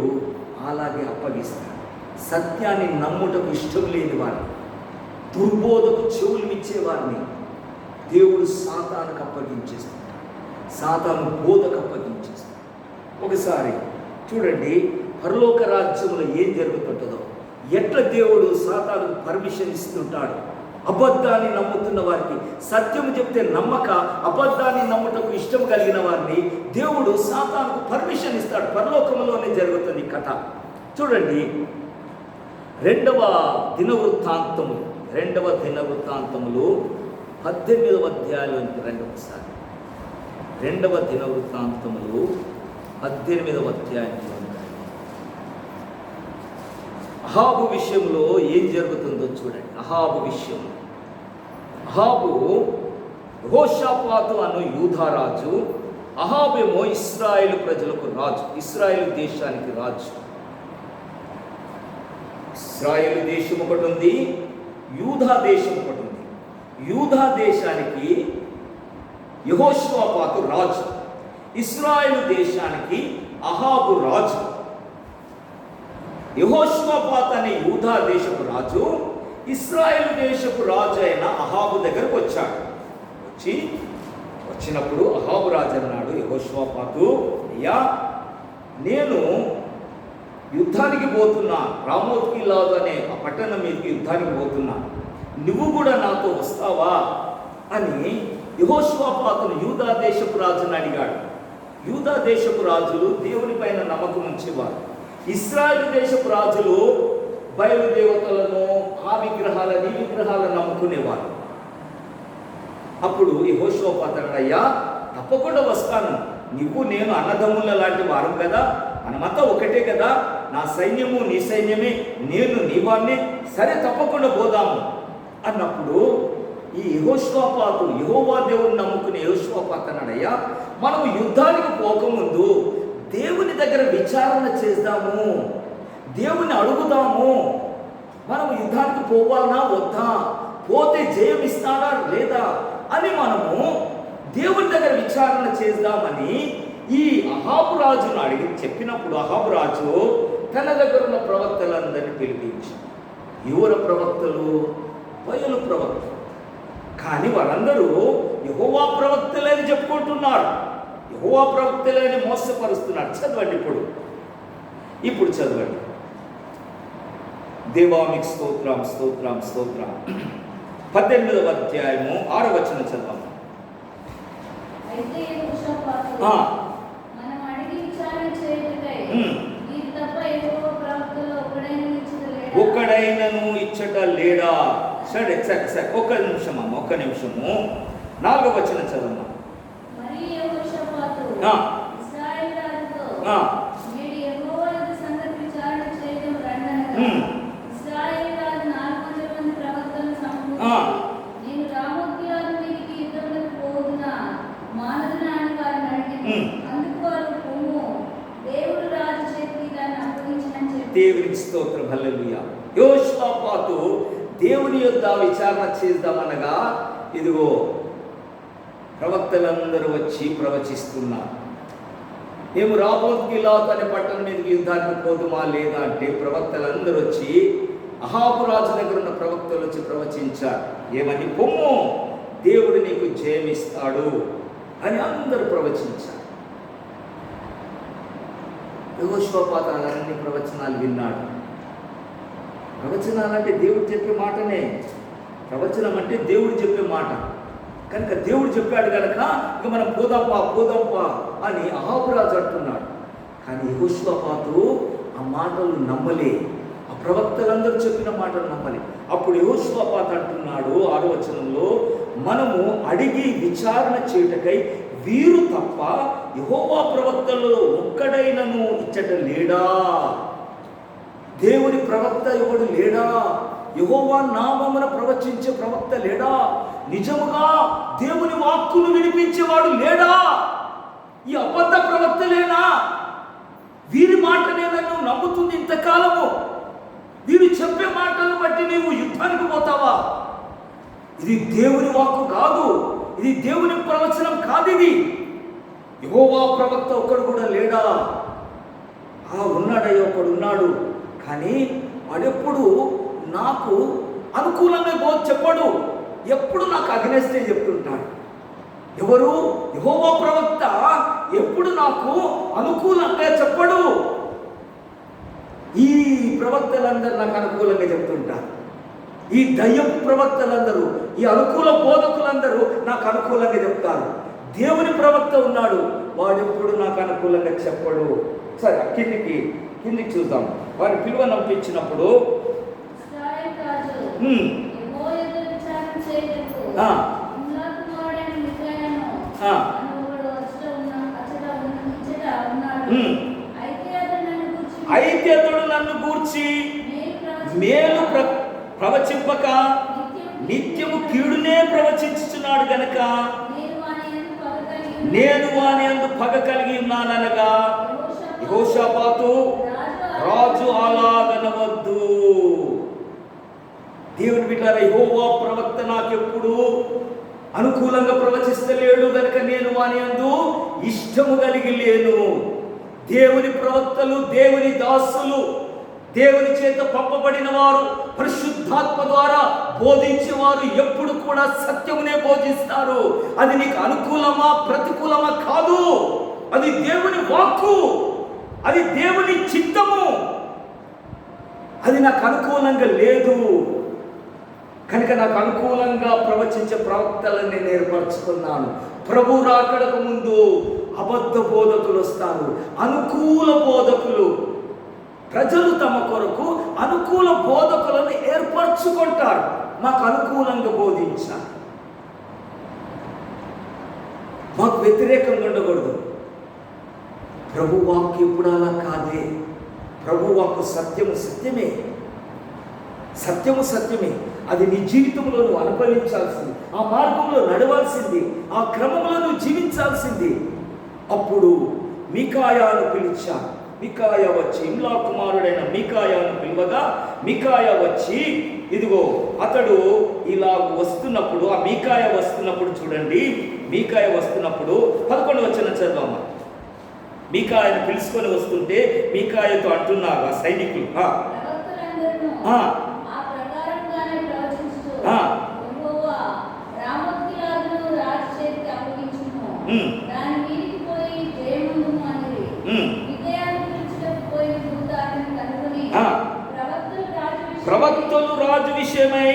అలాగే అప్పగిస్తాడు. సత్యాన్ని నమ్ముటకు ఇష్టం లేని వారిని, దుర్బోధకు చెవులు ఇచ్చేవారిని దేవుడు సాతానుకు అప్పగించేస్తాడు, సాతాను బోధకు అప్పగించేస్తాడు. ఒకసారి చూడండి, పరలోక రాజ్యంలో ఏం జరుగుతుంటుందో, ఎట్లా దేవుడు సాతానుకు పర్మిషన్ ఇస్తుంటాడు. అబద్ధాన్ని నమ్ముతున్న వారికి సత్యము చెప్తే నమ్మక అబద్ధాన్ని నమ్ముటకు ఇష్టం కలిగిన వారిని దేవుడు సాతానుకు పర్మిషన్ ఇస్తాడు. పరలోకంలోనే జరుగుతుంది ఈ కథ. చూడండి, రెండవ దినవృత్తాంతములు 18వ అధ్యాయంలోనికి రండి ఒకసారి. 2వ దినవృత్తాంతములు 18వ అధ్యాయంలో అహాబు విషయంలో ఏం జరుగుతుందో చూడండి. అహాబు విషయంలో, అహాబు యెహోషాపాతు అను యూదారాజు, అహాబేమో ఇశ్రాయేలు ప్రజలకు రాజు, ఇశ్రాయేలు దేశానికి రాజు. ఇశ్రాయేలు దేశం ఒకటి ఉంది, యూదా దేశం ఒకటి ఉంది. యూదా దేశానికి యెహోషాపాతు రాజు, ఇశ్రాయేలు దేశానికి అహాబు రాజు. యెహోషాపాతు అనే యూదా దేశపు రాజు ఇశ్రాయేలు దేశపు రాజు అయిన అహాబు దగ్గరకు వచ్చాడు. వచ్చినప్పుడు అహాబు రాజు అన్నాడు, యెహోషాపాతు, అయ్యా, నేను యుద్ధానికి పోతున్నా, రామోత్గిలాదు అనే ఆ పట్టణం మీదకి యుద్ధానికి పోతున్నా, నువ్వు కూడా నాతో వస్తావా అని యెహోషాపాతును యూదా దేశపు రాజుని అడిగాడు. యూదా దేశపు రాజులు దేవుని పైన నమ్మకం ఉంచేవారు. ఇశ్రాయేలు దేశపు రాజులు బయలుదేవతలను, ఆ విగ్రహాలను, ఈ విగ్రహాలను నమ్ముకునేవారు. అప్పుడు యెహోషాపాతు అన్నాడు, అయ్యా, తప్పకుండా వస్తాను, నువ్వు నేను అన్నదమ్ముల లాంటి వారం కదా, మనమంతా ఒకటే కదా, నా సైన్యము నీ సైన్యమే, నేను నీ వాడిని, సరే తప్పకుండా పోదాము అన్నప్పుడు ఈ యెహోషాపాతు, యెహోవా దేవుని నమ్ముకునే యెహోషాపాతు అన్నాడు, అయ్యా, మనం యుద్ధానికి పోకముందు దేవుని దగ్గర విచారణ చేద్దాము, దేవుని అడుగుదాము, మనం యుద్ధానికి పోవాలనా వద్దా, పోతే జయం ఇస్తాడా లేదా అని మనము దేవుని దగ్గర విచారణ చేద్దామని ఈ అహాబు రాజును అడిగి చెప్పినప్పుడు అహాబు రాజు తన దగ్గర ఉన్న ప్రవక్తలందరినీ పిలిపించి, ఎవరు ప్రవక్తలు? బయలు ప్రవక్తలు. కానీ వారందరూ యెహోవా ప్రవక్తలే అని చెప్పుకుంటున్నారు, యెహోవా ప్రవక్తలే అని మోసపరుస్తున్నారు. చదవండి, ఇప్పుడు చదవండి. దేవా మీకు స్తోత్రం, స్తోత్రం, స్తోత్రం. 18వ అధ్యాయము 6వ వచనం చదవండి. అయితే యెహోషాపాతు, ఆ, మనం అడిగి విచారణ చేయుటకై ఉమ్. నీకు తప్ప యెహోవా ప్రవక్తల్లో ఒక్కడైనా ఒకడైనను ఇచ్చట లేడా? సరే సరే సరే, ఒక్క నిమిషం అమ్మ, ఒక్క నిమిషము. 4వ వచనం చదవమ్మా. మరి యెహోషాపాతు ఆ. ఇశ్రాయేలు రాజుతో, ఆ. నేడు యెహోవా యొక్క సంగతి విచారణ చేయడం రండనగా, ఉమ్. ఇశ్రాయేలు రాజు 400 మంది ప్రవక్తలను ఆ. సమకూర్చి, నేను రామోత్యాల మీదికి యుద్ధములకు పోవుదునా మానదునా అని వారిని అడిగాను. ఉమ్. అందుకు వారు, పొమ్ము, దేవుడు రాజు చేతికి దాన్ని అప్పగించినని చెప్పి, దేవునికి స్తోత్రం, హల్లెలూయా. యెహోషాపాతు దేవుని యొద్ద విచారణ చేద్దామనగా ఇదిగో ప్రవక్తలందరూ వచ్చి ప్రవచిస్తున్నారు. మేము రాబోతు గిలాత్ అనే పట్టణం మీదకి యుద్ధానికి పోదుమా లేదా అంటే ప్రవక్తలందరూ వచ్చి, అహాబు రాజు దగ్గర ఉన్న ప్రవక్తలు వచ్చి ప్రవచించారు. ఏమని? పొమ్ము, దేవుడు నీకు జయమిస్తాడు అని అందరూ ప్రవచించారు. యెహోషాపాతు అన్ని ప్రవచనాలు విన్నాడు. ప్రవచనాలంటే దేవుడు చెప్పే మాటనే. ప్రవచనం అంటే దేవుడు చెప్పే మాట కనుక దేవుడు చెప్పాడు కనుక ఇక మనం పోదాంపా అని అహాబురాజు అంటున్నాడు. కానీ యెహోషాపాతు ఆ మాటలు నమ్మలే, ఆ ప్రవక్తలందరూ చెప్పిన మాటలు నమ్మలే. అప్పుడు యెహోషాపాతు అంటున్నాడు 6వ వచనంలో, మనము అడిగి విచారణ చేయుటకై వీరు తప్ప యెహోవా ప్రవక్తలలో ఒక్కడైనను ఇచ్చట లేడా? దేవుని ప్రవక్త ఎవడు లేడా? యెహోవా నామమున ప్రవచించే ప్రవక్త లేడా? నిజముగా దేవుని వాక్కును వినిపించేవాడు లేడా? ఈ అబద్ధ ప్రవక్తలేనా? వీరి మాటనే నన్ను నమ్ముతుంది ఇంతకాలము? వీరు చెప్పే మాటలను బట్టి నీవు యుద్ధానికి పోతావా? ఇది దేవుని వాక్కు కాదు, ఇది దేవుని ప్రవచనం కాదు. ఇది యెహోవా ప్రవక్త ఒక్కడు కూడా లేడా? ఉన్నాడయ్యో, ఒకడు ఉన్నాడు. కానీ వాడెప్పుడు నాకు అనుకూలంగా చెప్పడు, ఎప్పుడు నాకు అగ్నేస్తే చెప్తుంటాడు. ఎవరు? యెహోవా ప్రవక్త ఎప్పుడు నాకు అనుకూలంగా చెప్పడు. ఈ ప్రవక్తలందరూ నాకు అనుకూలంగా చెప్తుంటారు. ఈ దయ్యపు ప్రవక్తలందరూ, ఈ అనుకూల బోధకులందరూ నాకు అనుకూలంగా చెప్తారు. దేవుని ప్రవక్త ఉన్నాడు, వాడెప్పుడు నాకు అనుకూలంగా చెప్పడు. సరే, కిందికి చూద్దాం. వారి పిలువనంపించినప్పుడు ఇశ్రాయేలు రాజు ఉమ్. యెహోవా విచారణ చేయుటకు ఆ. ఇమ్లా కుమారుడైన మికాయాను ఆ. అను ఒకడు ఇచ్చట ఉన్నాడు. ఉమ్. అయితే అతడు నన్ను అయితే అతడు నన్ను గూర్చి గూర్చి మేలు ప్రవచింపక నిత్యము కీడునే ప్రవచించుచున్నాడు గనక నేను వాని యందు పగ కలిగి ఉన్నాననగా యెహోషాపాతు రాజు అలాగనవద్దు. దేవుని బిడ్డలారా, యెహోవా ప్రవక్త నాకెప్పుడు అనుకూలంగా ప్రవచిస్తలేడు గనుక నేను వాని యందు ఇష్టము కలిగి లేను. దేవుని ప్రవక్తలు, దేవుని దాసులు, దేవుని చేత పంపబడిన వారు, పరిశుద్ధాత్మ ద్వారా బోధించేవారు ఎప్పుడు కూడా సత్యమునే బోధిస్తారు. అది నీకు అనుకూలమా ప్రతికూలమా కాదు, అది దేవుని వాక్కు, అది దేవుని చిత్తము. అది నాకు అనుకూలంగా లేదు కనుక నాకు అనుకూలంగా ప్రవచించే ప్రవక్తలను నేను ఏర్పరచుకున్నాను. ప్రభు రాకడకు ముందు అబద్ధ బోధకులు వస్తారు, అనుకూల బోధకులు. ప్రజలు తమ కొరకు అనుకూల బోధకులను ఏర్పరచుకుంటారు. మాకు అనుకూలంగా బోధించాలి, మాకు వ్యతిరేకంగా ఉండకూడదు. ప్రభు వాక్కు ఎప్పుడు అలా కాదే. ప్రభు వాక్కు సత్యము సత్యమే, సత్యము సత్యమే. అది నీ జీవితంలో నువ్వు అనుభవించాల్సింది, ఆ మార్గంలో నడవాల్సింది, ఆ క్రమంలో నువ్వు జీవించాల్సింది. అప్పుడు మికాయాను పిలిచాను. మికాయ వచ్చి, ఇమ్లా కుమారుడైన మికాయాను పిలువగా మికాయ వచ్చి, ఇదిగో అతడు ఇలా వస్తున్నప్పుడు, ఆ మికాయ వస్తున్నప్పుడు చూడండి, మికాయ వస్తున్నప్పుడు 11వ వచనం చదవమ్మా. మికాయను పిలుచుకొని వస్తుంటే మికాయతో అంటున్నారు ఆ సైనికులు, ప్రవక్తలు రాజు విషయమై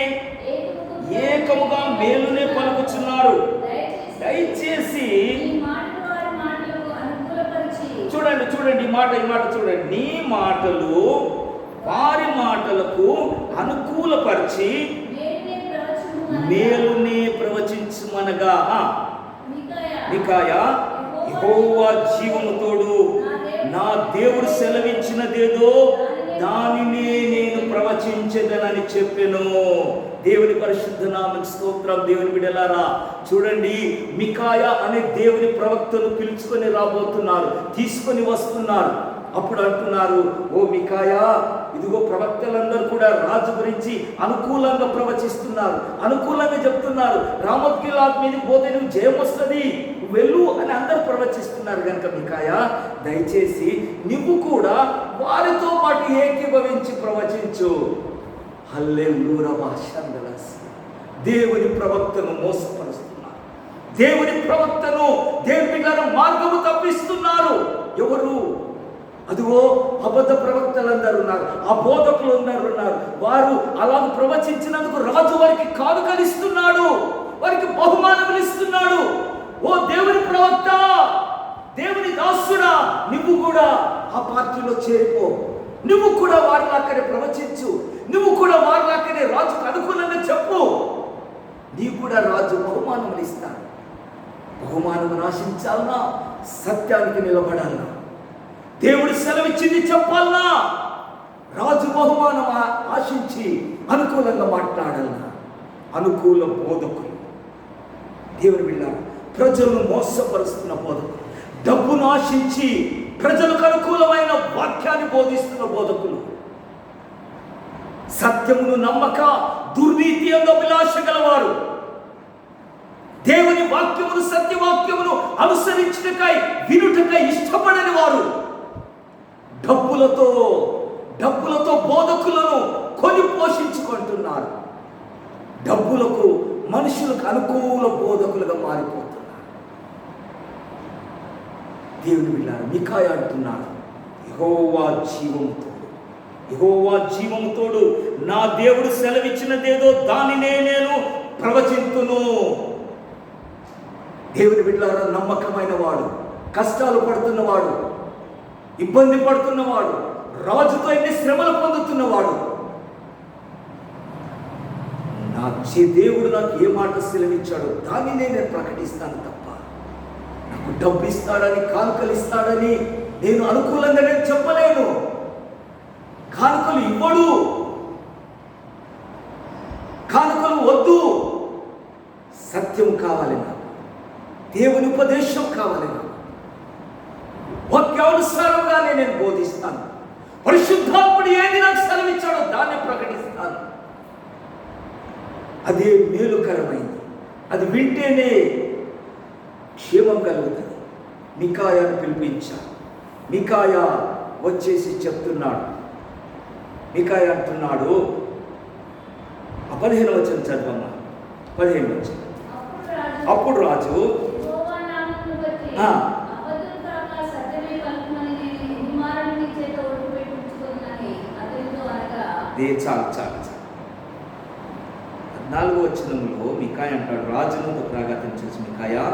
ఏకముగా మేలునే పలుకుచున్నారు. దయచేసి ఈ మాటలు వారి మాటలకు అనుకూలపరిచి చూడండి ఈ మాట చూడండి. నీ మాటలు వారి మాటలకు అనుకూలపరిచి మేలునే ప్రవచించుమనగా మికాయా యెహోవా జీవము తోడు నా దేవుడు సెలవిచ్చినదేదో దానినే నేను ప్రవచించదనని చెప్పెను. దేవుని పరిశుద్ధ నామముకు స్తోత్రం. దేవుని బిడ్డలారా చూడండి, మికాయా అనే దేవుని ప్రవక్తను పిలుచుకొని రాబోతున్నారు, తీసుకొని వస్తున్నారు. అప్పుడు అంటున్నారు, ఓ మికాయా, ఇదిగో ప్రవక్తలందరూ కూడా రాజు గురించి అనుకూలంగా ప్రవచిస్తున్నారు, అనుకూలంగా చెప్తున్నారు. రామోత్ గిలాద్ మీద పోతే నువ్వు జయం వస్తుంది, వెళ్ళు అని అందరూ ప్రవచిస్తున్నారు. కనుక మికాయా, దయచేసి నువ్వు కూడా వారితో పాటు ఏకీభవించి ప్రవచించు. హల్లెలూయా. దేవుని ప్రవక్తను మోసపరుస్తున్నారు, దేవుని ప్రవక్తను దేవుని బిడ్డల మార్గము తప్పిస్తున్నారు. ఎవరు? అదిగో అబద్ధ ప్రవక్తలందరూ ఉన్నారు, ఆ బోధకులు ఉన్నారు. వారు అలా ప్రవచించినందుకు రాజు వారికి కానుకలిస్తున్నాడు, వారికి బహుమానములు ఇస్తున్నాడు. ఓ దేవుని ప్రవక్త, దేవుని దాసుడా, నువ్వు కూడా ఆ పార్టీలో చేరిపో, నువ్వు కూడా వారిలాక్కనే ప్రవచించు, నువ్వు కూడా వారిలాక్కనే రాజుకు అనుకూలంగా చెప్పు, నీకు కూడా రాజు బహుమానములు ఇస్తాడు. బహుమానము ఆశించాలన్నా, సత్యానికి నిలబడాలన్నా, దేవుడు సెలవిచ్చింది చెప్పాలన్నా, రాజు బహుమానం ఆశించి అనుకూలంగా మాట్లాడాలన్నా, అనుకూల బోధకులు, దేవుని బిడ్డ ప్రజలను మోసపరుస్తున్న బోధకులు, డబ్బును ఆశించి ప్రజలకు అనుకూలమైన వాక్యాన్ని బోధిస్తున్న బోధకులు, సత్యమును నమ్మక దుర్నీతి అందు అభిలాష గలవారు, దేవుని వాక్యమును సత్యవాక్యమును అనుసరించుటకై వినుటకై ఇష్టపడని వారు, డబ్బులతో బోధకులను కొని పోషించుకుంటున్నారు. డబ్బులకు మనుషులకు అనుకూల బోధకులుగా మారిపోతున్నారు. దేవుని బిడ్డలారా, మికాయా అంటున్నాడు, యెహోవా జీవము తోడు నా దేవుడు సెలవిచ్చినదేదో దానినే నేను ప్రవచింతును. దేవుని బిడ్డలారా, నమ్మకమైన వాడు, కష్టాలు పడుతున్నవాడు, ఇబ్బంది పడుతున్నవాడు, రాజుతో ఎన్ని శ్రమలు పొందుతున్నవాడు, నా దేవుడు నాకు ఏ మాట సెలవిచ్చాడో దానినే నేను ప్రకటిస్తాను తప్ప, నాకు డబ్బు ఇస్తాడని, కానుకలు ఇస్తాడని నేను అనుకూలంగా నేను చెప్పలేను. కానుకలు ఇవ్వడు, కానుకలు వద్దు. సత్యం కావాలి నాకు, దేవుని ఉపదేశం కావాలి నాకు, వాక్యానుసారంగానే నేను బోధిస్తాను. పరిశుద్ధాత్ముడు ఏది నాకు సెలవిచ్చాడో దాన్ని ప్రకటిస్తాను. అదే మేలుకరమైంది, అది వింటేనే క్షేమం కలుగుతుంది. మికాయాను పిలిపించాడు. మికాయా వచ్చేసి చెప్తున్నాడు. మికాయా అంటున్నాడు, 15వ వచనం చదవమ్మా. 15వ వచనం. అప్పుడు రాజు చాలు 14వ వచనంలో మికాయా అంటాడు, రాజును ప్రాగతం చేసి, మికాయా,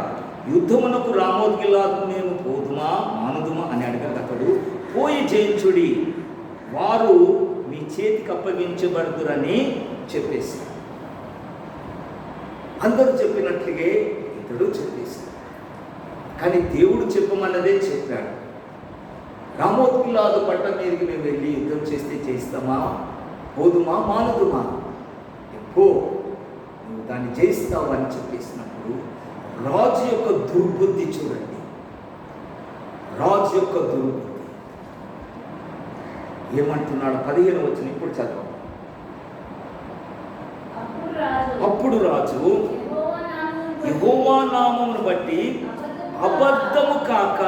యుద్ధమునకు రామోత్ గిలాదు నేను పోదుమా మానుదుమా అని అడగగా అతడు, పోయి జయించుడి, వారు మీ చేతికి అప్పగించబడుదురని చెప్పేశాడు. అందరూ చెప్పినట్లుగే ఇతడు చెప్పేశాడు. కానీ దేవుడు చెప్పమన్నదే చెప్పాడు. రామోత్ గిలాదు పట్ట మీదకి మేము వెళ్ళి యుద్ధం చేస్తే చేస్తామా, పోదుమా మానుదుమా, పో, నువ్వు దాన్ని జయిస్తావు అని చెప్పేసినప్పుడు రాజు యొక్క దుర్బుద్ధి చూడండి. రాజు యొక్క దుర్బుద్ధి ఏమంటున్నాడు? 15వ వచనం ఇప్పుడు చదవ. అప్పుడు రాజు యెహోవా నామమును బట్టి అబద్ధము కాక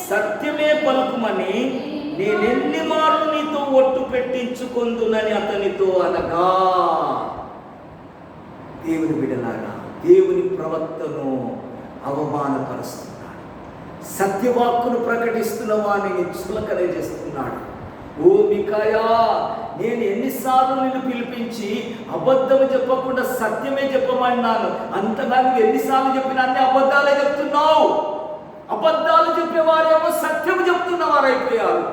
సత్యమే పలుకుమని నేనెన్ని మార్లు నీతో ఒట్టు పెట్టించుకొందునని అతనితో అనగా. దేవుని బిడ్డలారా, దేవుని ప్రవక్తను అవమానపరుస్తున్నాడు, సత్యవాక్కును ప్రకటిస్తున్న వాణిని చులకన చేస్తున్నాడు. ఓ మికాయా, నేను ఎన్నిసార్లు నిన్ను పిలిపించి అబద్ధం చెప్పకుండా సత్యమే చెప్పమన్నాను, అంతగా నువ్వు ఎన్నిసార్లు చెప్పినా అన్ని అబద్ధాలే చెప్తున్నావు. అబద్ధాలు చెప్పేవారేమో సత్యం చెప్తున్న వారైపోయారు,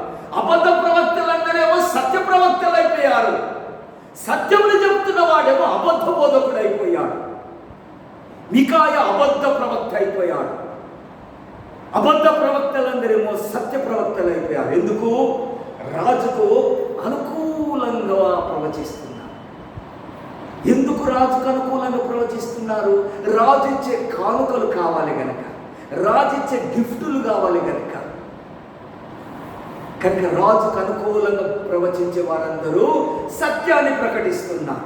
అబద్ధ ప్రవక్తలందరేమో సత్య ప్రవక్తలు అయిపోయారు, సత్యములు చెప్తున్న వాడేమో అబద్ధ బోధకుడు అయిపోయాడు. మికాయ అబద్ధ ప్రవక్త అయిపోయాడు, అబద్ధ ప్రవక్తలందరేమో సత్య ప్రవక్తలు అయిపోయారు. ఎందుకు? రాజుకు అనుకూలంగా ప్రవచిస్తున్నారు. ఎందుకు రాజుకు అనుకూలంగా ప్రవచిస్తున్నారు? రాజు ఇచ్చే కానుకలు కావాలి గనక, రాజు ఇచ్చే గిఫ్టులు కావాలి గనక రాజుకు అనుకూలంగా ప్రవచించే వారందరూ సత్యాన్ని ప్రకటిస్తున్నారు.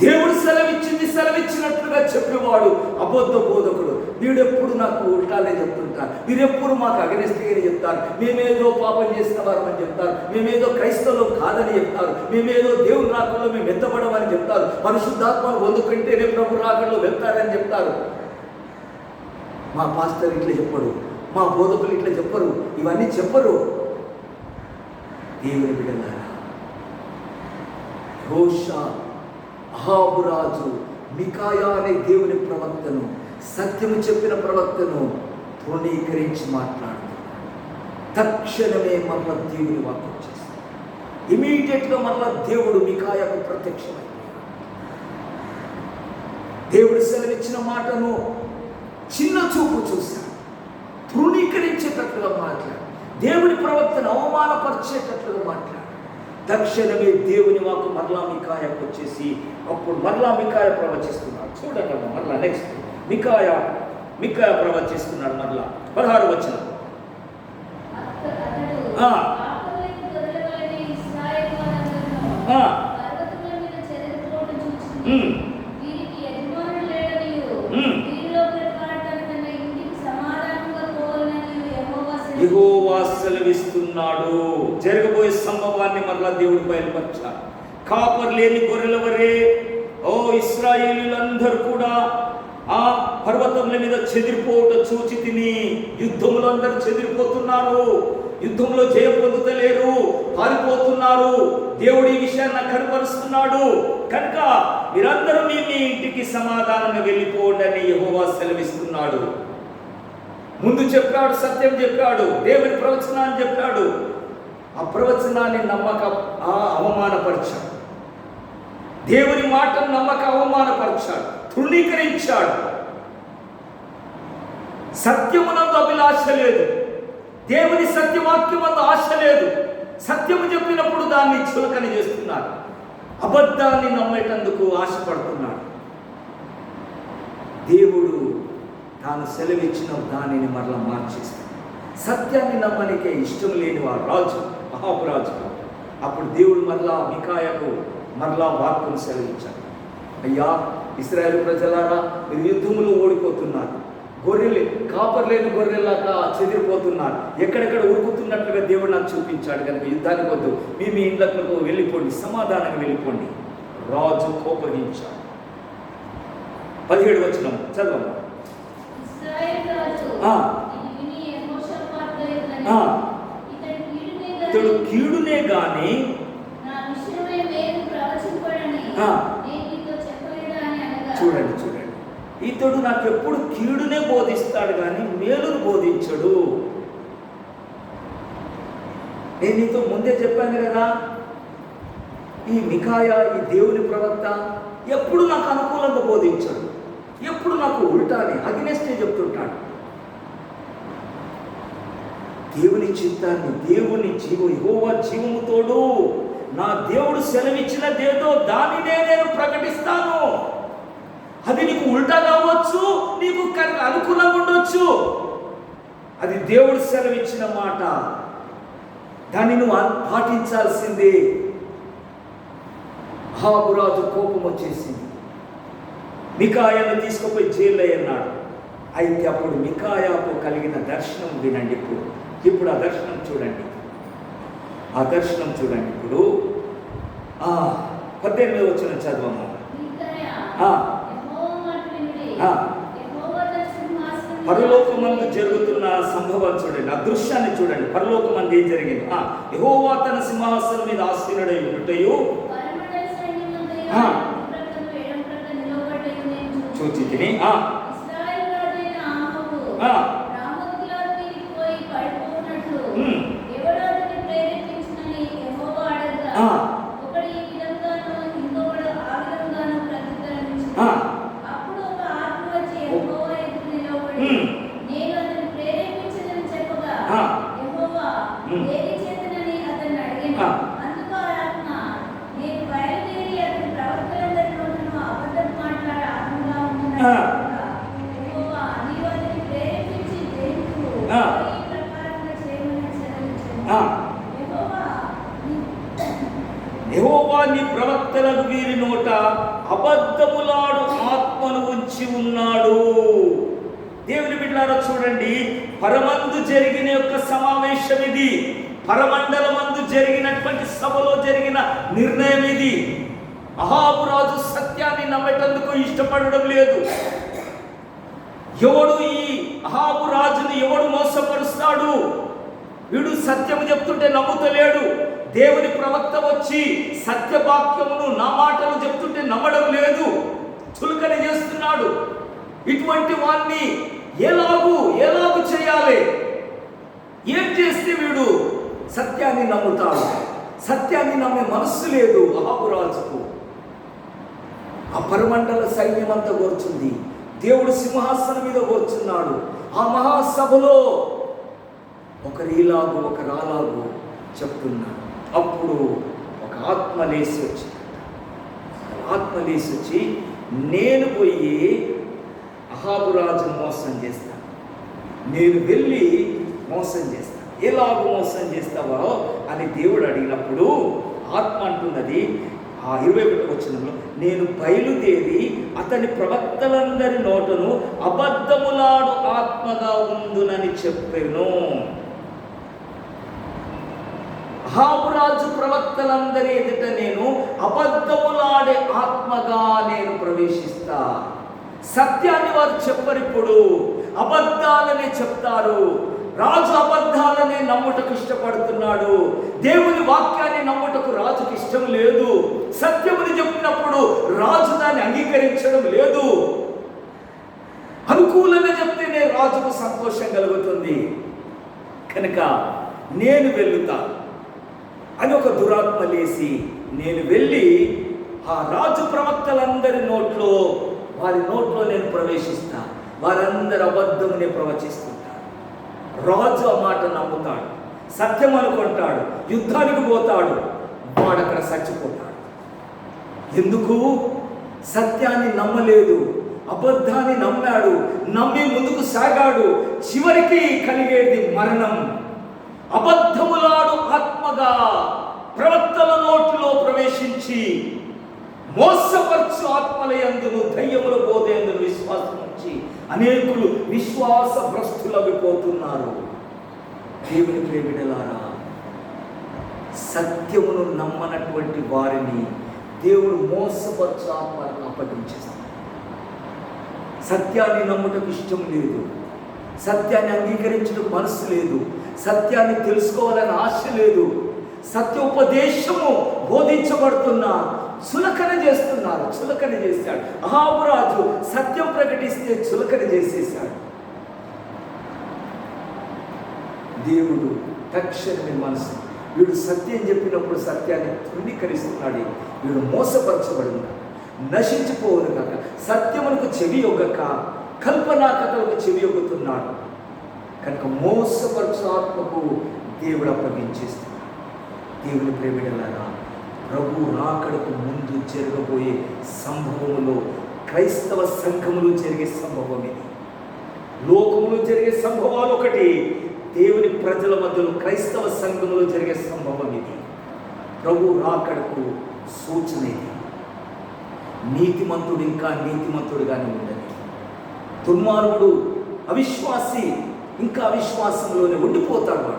దేవుడు సెలవిచ్చినట్లుగా చెప్పేవాడు అబద్ధ బోధకుడు. వీడెప్పుడు నాకు ఉల్టాలే చెప్తుంటారు, వీరెప్పుడు మాకు అగనిస్ట్గానే చెప్తారు, మేమేదో పాపం చేసిన వారమని చెప్తారు, మేమేదో క్రైస్తవులు కాదని చెప్తారు, మేమేదో దేవుని రాకల్లో మేము ఎత్తబడమని చెప్తారు, పరిశుద్ధాత్మను పొందుకుంటేనే ప్రభు రాకల్లో వెళ్తారని చెప్తారు. మా పాస్టర్ ఇట్లా చెప్పడు, మా బోధకులు ఇట్లా చెప్పరు, ఇవన్నీ చెప్పరు. దేవుని బిడ్డలారా, హోషా అహాబురాజు మికాయా అనే దేవుని ప్రవక్తను, సత్యము చెప్పిన ప్రవక్తను తృణీకరించి మాట్లాడుతున్నాడు. తక్షణమే మరల దేవుని వాక్యం చేస్తాడు. ఇమీడియట్గా మరల దేవుడు మికాయాకు ప్రత్యక్షమైపోయాడు. దేవుడు సెలవిచ్చిన మాటను చిన్న చూపు చూశాడు, తృణీకరించేటట్లుగా మాట్లాడు, దేవుని ప్రవక్తను అవమానపరిచేటట్లుగా మాట్లాడు. తక్షణమే దేవుని వాక్కు మరలా మికాయాకు వచ్చేసి అప్పుడు మరలా మికాయ ప్రవచిస్తున్నాడు. చూడండి మరలా నెక్స్ట్ మికాయ ప్రవచిస్తున్నాడు. మరలా 16 వచనం. యెహోవా సెలవిస్తున్నాడు. జరగబోయే సంభవాన్ని మరలా దేవుడు బయలుపరిచాడు. కాపర్ లేని గొర్రెల వరే ఓ ఇశ్రాయేలీలందరూ కూడా ఆ పర్వతముల మీద చెదిరిపోవట చూచి తిని, యుద్ధములో అందరూ చెదిరిపోతున్నారు, యుద్ధంలో జయం పొందుతలేరు, పారిపోతున్నారు. దేవుడు ఈ విషయాన్ని నాకు కనపరుస్తున్నాడు కనుక మీరందరూ మీ ఇంటికి సమాధానంగా వెళ్ళిపోండి అని యెహోవా సెలవిస్తున్నాడు. ముందు చెప్పాడు, సత్యం చెప్పాడు, దేవుని ప్రవచనాన్ని చెప్పాడు. ఆ ప్రవచనాన్ని నమ్మక అవమానపరిచాడు, దేవుని మాటను నమ్మక అవమానపరిచాడు, తృణీకరించాడు. సత్యమునందు అభిలాష లేదు, దేవుని సత్యవాక్యమందు ఆశ లేదు. సత్యము చెప్పినప్పుడు దాన్ని చులకన చేస్తున్నాడు, అబద్ధాన్ని నమ్మేటందుకు ఆశపడుతున్నాడు. దేవుడు తాను సెలవిచ్చిన దానిని మరలా మార్చేస్తాడు. సత్యాన్ని నమ్మనికే ఇష్టం లేని వారు రాజు అహాబురాజు. అప్పుడు దేవుడు మరలా మికాయాకు మరలా వాక్కును సెలవిచ్చాడు. అయ్యా ఇశ్రాయేలు ప్రజలారా, మీరు యుద్ధములు ఓడిపోతున్నారు, గొర్రెలు కాపర్లేని గొర్రెలాగా చెదిరిపోతున్నారు, ఎక్కడెక్కడ ఉరుకుతున్నట్లుగా దేవుడు నాకు చూపించాడు కనుక యుద్ధానికి వద్దు, మీ ఇండ్లకు వెళ్ళిపోండి, సమాధానంగా వెళ్ళిపోండి. రాజు కోపగించాడు. 17 వచనం చదవమ్మా. ఇతడు కీడునే గాని చూడండి, ఇతడు నాకు ఎప్పుడు కీడునే బోధిస్తాడు కానీ మేలును బోధించడు. నేను నీతో ముందే చెప్పాను కదా, ఈ మికాయా ఈ దేవుని ప్రవక్త ఎప్పుడు నాకు అనుకూలంగా బోధించడు, ఎప్పుడు నాకు ఉల్టాని అగ్నెస్టే చెప్తుంటాడు. దేవుని చిత్తాన్ని, దేవుని యెహోవా జీవము తోడు, నా దేవుడు సెలవిచ్చినదేదో దానినే నేను ప్రకటిస్తాను. అది నీకు ఉల్టా కావచ్చు, నీకు అనుకూలంగా ఉండొచ్చు. అది దేవుడు సెలవిచ్చిన మాట, దాన్ని నువ్వు పాటించాల్సిందే. అహాబురాజు కోపం వచ్చేసింది, మికాయాను తీసుకుపోయి జైల్లో అన్నాడు. అయితే అప్పుడు మికాయాకు కలిగిన దర్శనం వినండి. ఇప్పుడు ఆ దర్శనం చూడండి, ఇప్పుడు 18 వచ్చిన చదవము. పరలోకమందు జరుగుతున్న సంభవం అనుభవాన్ని చూడండి, ఆ దృశ్యాన్ని చూడండి. పరలోకం అంది ఏం జరిగింది? యెహోవా తన సింహాసనం మీద ఆసీనుడై ఉండుటయు చూచి తిని యెహోవా నీ ప్రవక్తలకు వీరి నోట అబద్ధములాడు ఆత్మను ఉంచి ఉన్నాడు. దేవుని బిడ్డలారా చూడండి, పరమందు జరిగిన యొక్క సమావేశం ఇది. పరమండలమందు జరిగినటువంటి సభలో జరిగిన నిర్ణయం ఇది. అహాబు రాజు సత్యాన్ని నమ్మేటందుకు ఇష్టపడడం లేదు. ఎవడు ఈ అహాబు రాజుని ఎవడు మోసపరుస్తాడు? వీడు సత్యము చెప్తుంటే నమ్ముతలేడు. దేవుని ప్రవక్త వచ్చి సత్యవాక్యమును నా మాటలు చెప్తుంటే నమ్మడం లేదు, చులకన చేస్తున్నాడు. ఇటువంటి వాణ్ణి ఎలాగు చేయాలి? ఏం చేస్తే వీడు సత్యాన్ని నమ్ముతాడు? సత్యాన్ని నమ్మే మనస్సు లేదు అహాబు రాజుకు. ఆ పరమండల సైన్యం అంతా కూర్చుంది, దేవుడు సింహాసనం మీద కూర్చున్నాడు. ఆ మహాసభలో ఒకరిలాగు ఒకరాలాగు చెప్తున్నాడు. అప్పుడు ఒక ఆత్మ లేచి వచ్చి నేను పోయి అహాబు రాజును మోసం చేస్తాను, నేను వెళ్ళి మోసం చేస్తాను. ఎలాగో మోసం చేస్తావో అని దేవుడు అడిగినప్పుడు ఆత్మ అంటున్నది ఆ 21వ వచనంలో, నేను బయలుదేరి అతని ప్రవక్తలందరి నోటను అబద్ధములాడు ఆత్మగా ఉందునని చెప్పెను. అహాబురాజు ప్రవక్తలందరి ఎదుట నేను అబద్ధములాడే ఆత్మగా నేను ప్రవేశిస్తా. సత్యాన్ని వారు చెప్పరు, ఇప్పుడు అబద్ధాలనే చెప్తారు. రాజు అబద్ధాలనే నమ్ముటకు ఇష్టపడుతున్నాడు. దేవుని వాక్యాన్ని నమ్ముటకు రాజుకు ఇష్టం లేదు. సత్యముని చెప్పినప్పుడు రాజు దాన్ని అంగీకరించడం లేదు. అనుకూలంగా చెప్తేనే రాజుకు సంతోషం కలుగుతుంది. కనుక నేను వెళ్తా అని ఒక దురాత్మ లేసి నేను వెళ్ళి ఆ రాజు ప్రవక్తలందరి వారి నోట్లో నేను ప్రవేశిస్తా. వారందరు అబద్ధమునే ప్రవచిస్తుంటారు. రాజు ఆ మాట నమ్ముతాడు, సత్యం అనుకుంటాడు, యుద్ధానికి పోతాడు, వాడు అక్కడ చచ్చిపోతాడు. ఎందుకు? సత్యాన్ని నమ్మలేదు, అబద్ధాన్ని నమ్మాడు. నమ్మి ముందుకు సాగాడు. చివరికి కలిగేది మరణం. అబద్ధములాడు ఆత్మగా ప్రవక్తల నోటిలో ప్రవేశించి మోసపరచు ఆత్మల యందును దయ్యముల బోధయందును విశ్వాసం వచ్చి అనేకులు విశ్వాస భ్రష్టులైపోతున్నారు. దేవుని ప్రియబిడ్డలారా, సత్యమును నమ్మనటువంటి వారిని దేవుడు మోసపరచు ఆత్మలకు అప్పగించేస్తాడు. సత్యాన్ని నమ్ముటకు ఇష్టం లేదు, సత్యాన్ని అంగీకరించడం మనసు లేదు, సత్యాన్ని తెలుసుకోవాలని ఆశ లేదు. సత్యోపదేశము బోధించబడుతున్నా చులకన చేస్తున్నారు. చులకన చేశాడు అహాబు రాజు. సత్యం ప్రకటిస్తే చులకన చేసేశాడు. దేవుడు తక్షణమే మనసు, వీడు సత్యం చెప్పినప్పుడు సత్యాన్ని తృణీకరిస్తున్నాడు, వీడు మోసపరచబడిన నశించిపోవును కాక, సత్యమునకు చెవి యొగ్గక కల్పనా కథలకు చెవి యొగ్గుతున్నాడు. కనుక మోసపరచు ఆత్మకు దేవుడు అప్పగించేస్తున్నాడు. దేవుని ప్రియబిడ్డలారా, ప్రభు రాకడకు ముందు జరగబోయే సంభవములో క్రైస్తవ సంఘములు జరిగే సంభవం ఇది. లోకములో జరిగే సంభవాలు ఒకటి, దేవుని ప్రజల మధ్యలో క్రైస్తవ సంఘములో జరిగే సంభవం ఇది. ప్రభు రాకడకు సూచన ఇది. నీతిమంతుడు ఇంకా నీతిమంతుడుగానే ఉండదు. దుర్మార్గుడు అవిశ్వాసి ఇంకా అవిశ్వాసంలోనే ఉండిపోతాడు.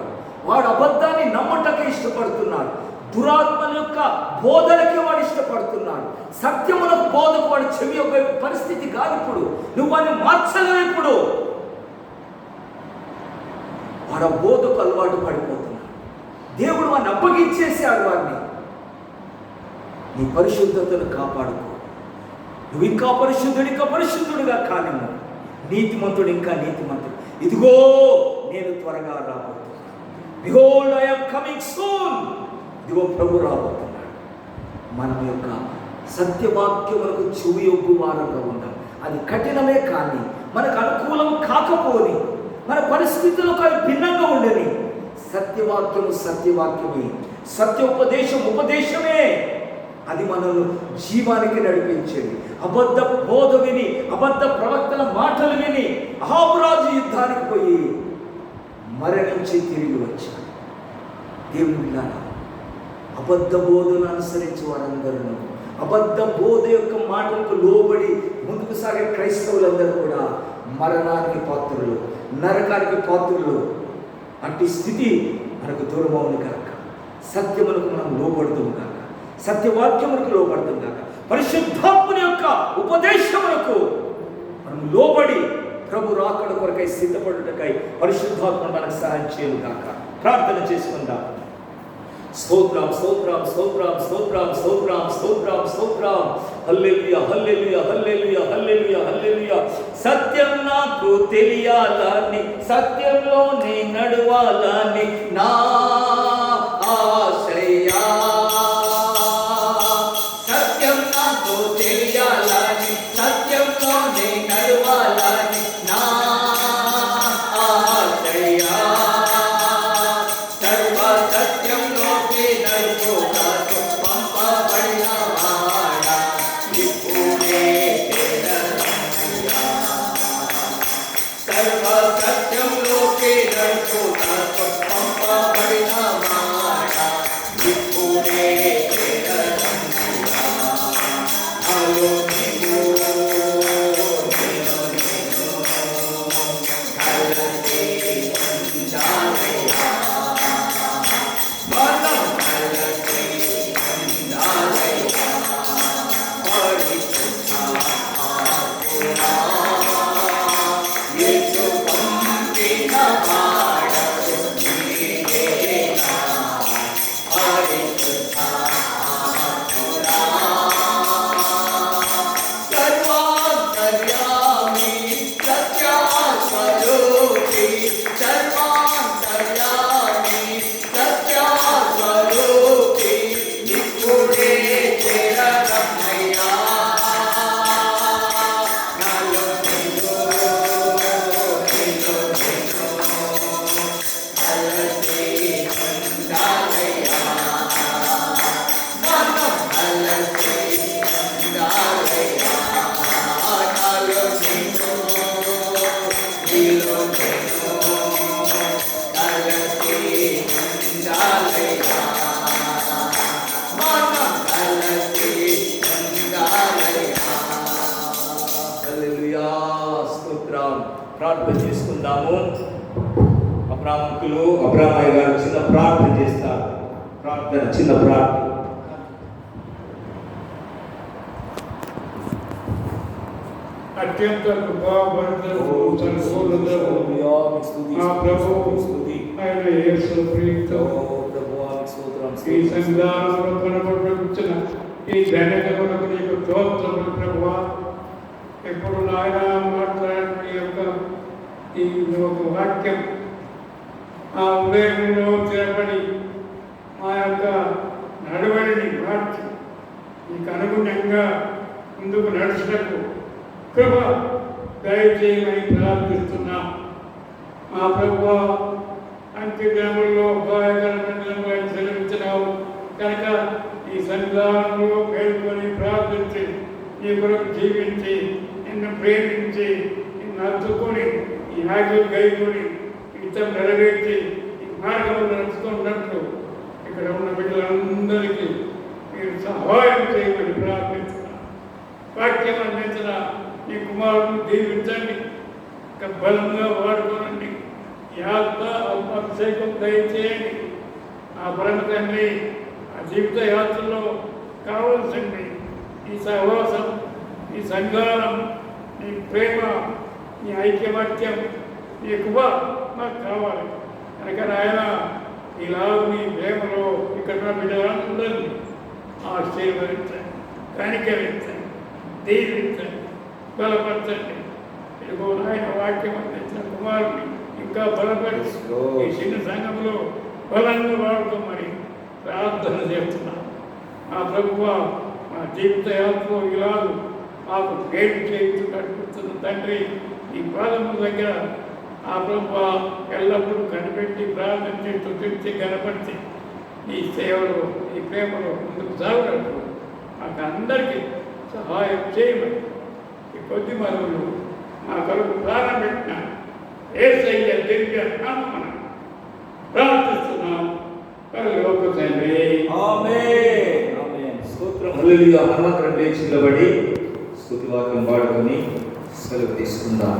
వాడు అబద్ధాన్ని నమ్మటకే ఇష్టపడుతున్నాడు. దురాత్మల యొక్క బోధనకే వాడు ఇష్టపడుతున్నాడు. సత్యములకు బోధకు వాడు చెవి యొక్క పరిస్థితి కాదు. ఇప్పుడు నువ్వు వాడిని మార్చలేవు. ఇప్పుడు మన బోధకు అలవాటు పడిపోతున్నాం. దేవుడు వారిని అప్పగించేసాడు. వారిని నీ పరిశుద్ధతను కాపాడుకో. నువ్వు ఇంకా పరిశుద్ధుడిగా కానిము. నీతిమంతుడు ఇంకా నీతిమంతుడు. ఇదిగో నేను త్వరగా రాబోతున్నాను. Behold I am coming soon. ఇదిగో ప్రభు రాబోతున్నాడు. మన యొక్క సత్యవాక్యములకు చెవి యొగ్గు వారంగా ఉందాం. అది కఠినమే కానీ, మనకు అనుకూలం కాకపోని, మన పరిస్థితులకు అవి భిన్నంగా ఉండని, సత్యవాక్యమే, ఉపదేశమే అది మనల్ని జీవానికి నడిపించేది. అబద్ధ బోధ విని, అబద్ధ ప్రవక్తల మాటలు విని అహాబురాజు యుద్ధానికి పోయి మరణించి తిరిగి వచ్చాడు. దేవుని బిడ్డలారా, అబద్ధ బోధను అనుసరించి వారందరూ, అబద్ధ బోధ యొక్క మాటలకు లోబడి ముందుకు సాగే క్రైస్తవులందరూ కూడా మరణానికి పాత్రులు, నరకానికి పాత్రులు. అట్టి స్థితి మనకు దూరమవును కాక, సత్యములకు మనం లోబడుతూ కాక, సత్యవాక్యములకు లోబడుతూ కాక, పరిశుద్ధాత్మని యొక్క ఉపదేశములకు మనం లోబడి ప్రభు రాకడ కొరకై సిద్ధపడుటకై పరిశుద్ధాత్మ మనకు సహాయం చేయను కాక. ప్రార్థన చేసుకుందాం. స్తోత్రం స్తోత్రం స్తోత్రం స్తోత్రం స్తోత్రం స్తోత్రం స్తోత్రం. హల్లెలూయా హల్లెలూయా హల్లెలూయా హల్లెలూయా హల్లెలూయా. సత్యం నాకు తెలియాలని, సత్యంలోనే నడవాలని నా ఆశయా. సత్యం నాకు తెలియాలని, సత్యంలోనే నడవాలని నా ఆశయా. ప్రార్థన చేసుకుందాము. అబ్రామయ్య గారు చిన్న ప్రార్థన చేస్తారు. చిన్న ప్రార్థన. అత్యంత కృపాభరితుడు మా ప్రభు ఆయన యేసు ప్రీతితో ఈ సంధానంలో కనబడుతున్న ఈ ధన్యత కొరకు నీకు స్తోత్రములు ప్రభువా. ఎప్పుడు నాయన మాట్లాడిన ఈ యొక్క ఈ ఒక వాక్యం ఆ ఉదయంలో స్థిరపడి మా యొక్క నడవడిని మార్చి నీకు అనుగుణంగా ముందుకు నడుచుటకు కృప దయచేయమని ప్రార్థిస్తున్నాం. మా ప్రభువా, అంత్యదినముల్లో అపాయకరమైన సెలవించినావు కనుక ఈ సన్నిధానంలో మేల్కొని ప్రార్థించి నీ కొరకు జీవించి నిన్ను ప్రేమించి నిన్ను అద్దుకొని ఈ ఆజ్ఞలు గైకొని ఇతం నెరవేర్చి ఈ మార్గంలో నడుచుకున్నట్లు ఇక్కడ ఉన్న బిడ్డలందరికీ మీరు సహాయం చేయమని ప్రార్థిస్తున్నాను. వాక్యం అందించిన ఈ కుమారుని దీవించండి, బలంగా వాడుకోనండి, ఈ ఆత్మ అభిషేకం దయచేయండి. ఆ పరమ తండ్రి ఆ జీవిత యాత్రలో కావలసింది ఈ సహవాసం, ఈ సంఘానం, నీ ప్రేమ, నీ ఐక్యమత్యం, నీ కృప మాకు కావాలి. కనుక నాయన ఇలా మీ ప్రేమలో ఇక్కడ ఉన్న బిడ్డలందరినీ ఆశీర్వదించండి, కనికరించండి, దీవించండి, బలపరచండి. ఇదిగో నాయన వాక్యం అందించిన కుమారుని ఇంకా బలపరిచి ఈ చిన్న సంఘంలో బలంగా వాడుకోమని ప్రార్థన చేస్తున్నాను. ఆ ప్రభువా, మా జీవిత యాత్రలో ఇలాగూ మాకు గైడ్ చేస్తూ నడుపుతున్న తండ్రి, ఈ పాదముల దగ్గర ఆ ప్రభువా ఎల్లప్పుడూ కనిపెట్టి ప్రార్థించి స్తుతించి కనపరిచి ఈ సేవలో ఈ ప్రేమలో ముందుకు సాగునట్టు మాకు అందరికీ సహాయం చేయమని ఈ కొద్ది మనవులు మా కొరకు ప్రారంభించిన యేసయ్య దివ్య నామమున ప్రార్థిస్తున్నాం. పరలోక తండ్రి. ఆమేన్. ఆమేన్. స్తోత్రం. హల్లెలూయా. మనమందరం లేచి నిలబడి స్తుతి వాక్యం పాడుకొని సెలవు తీసుకుందాం.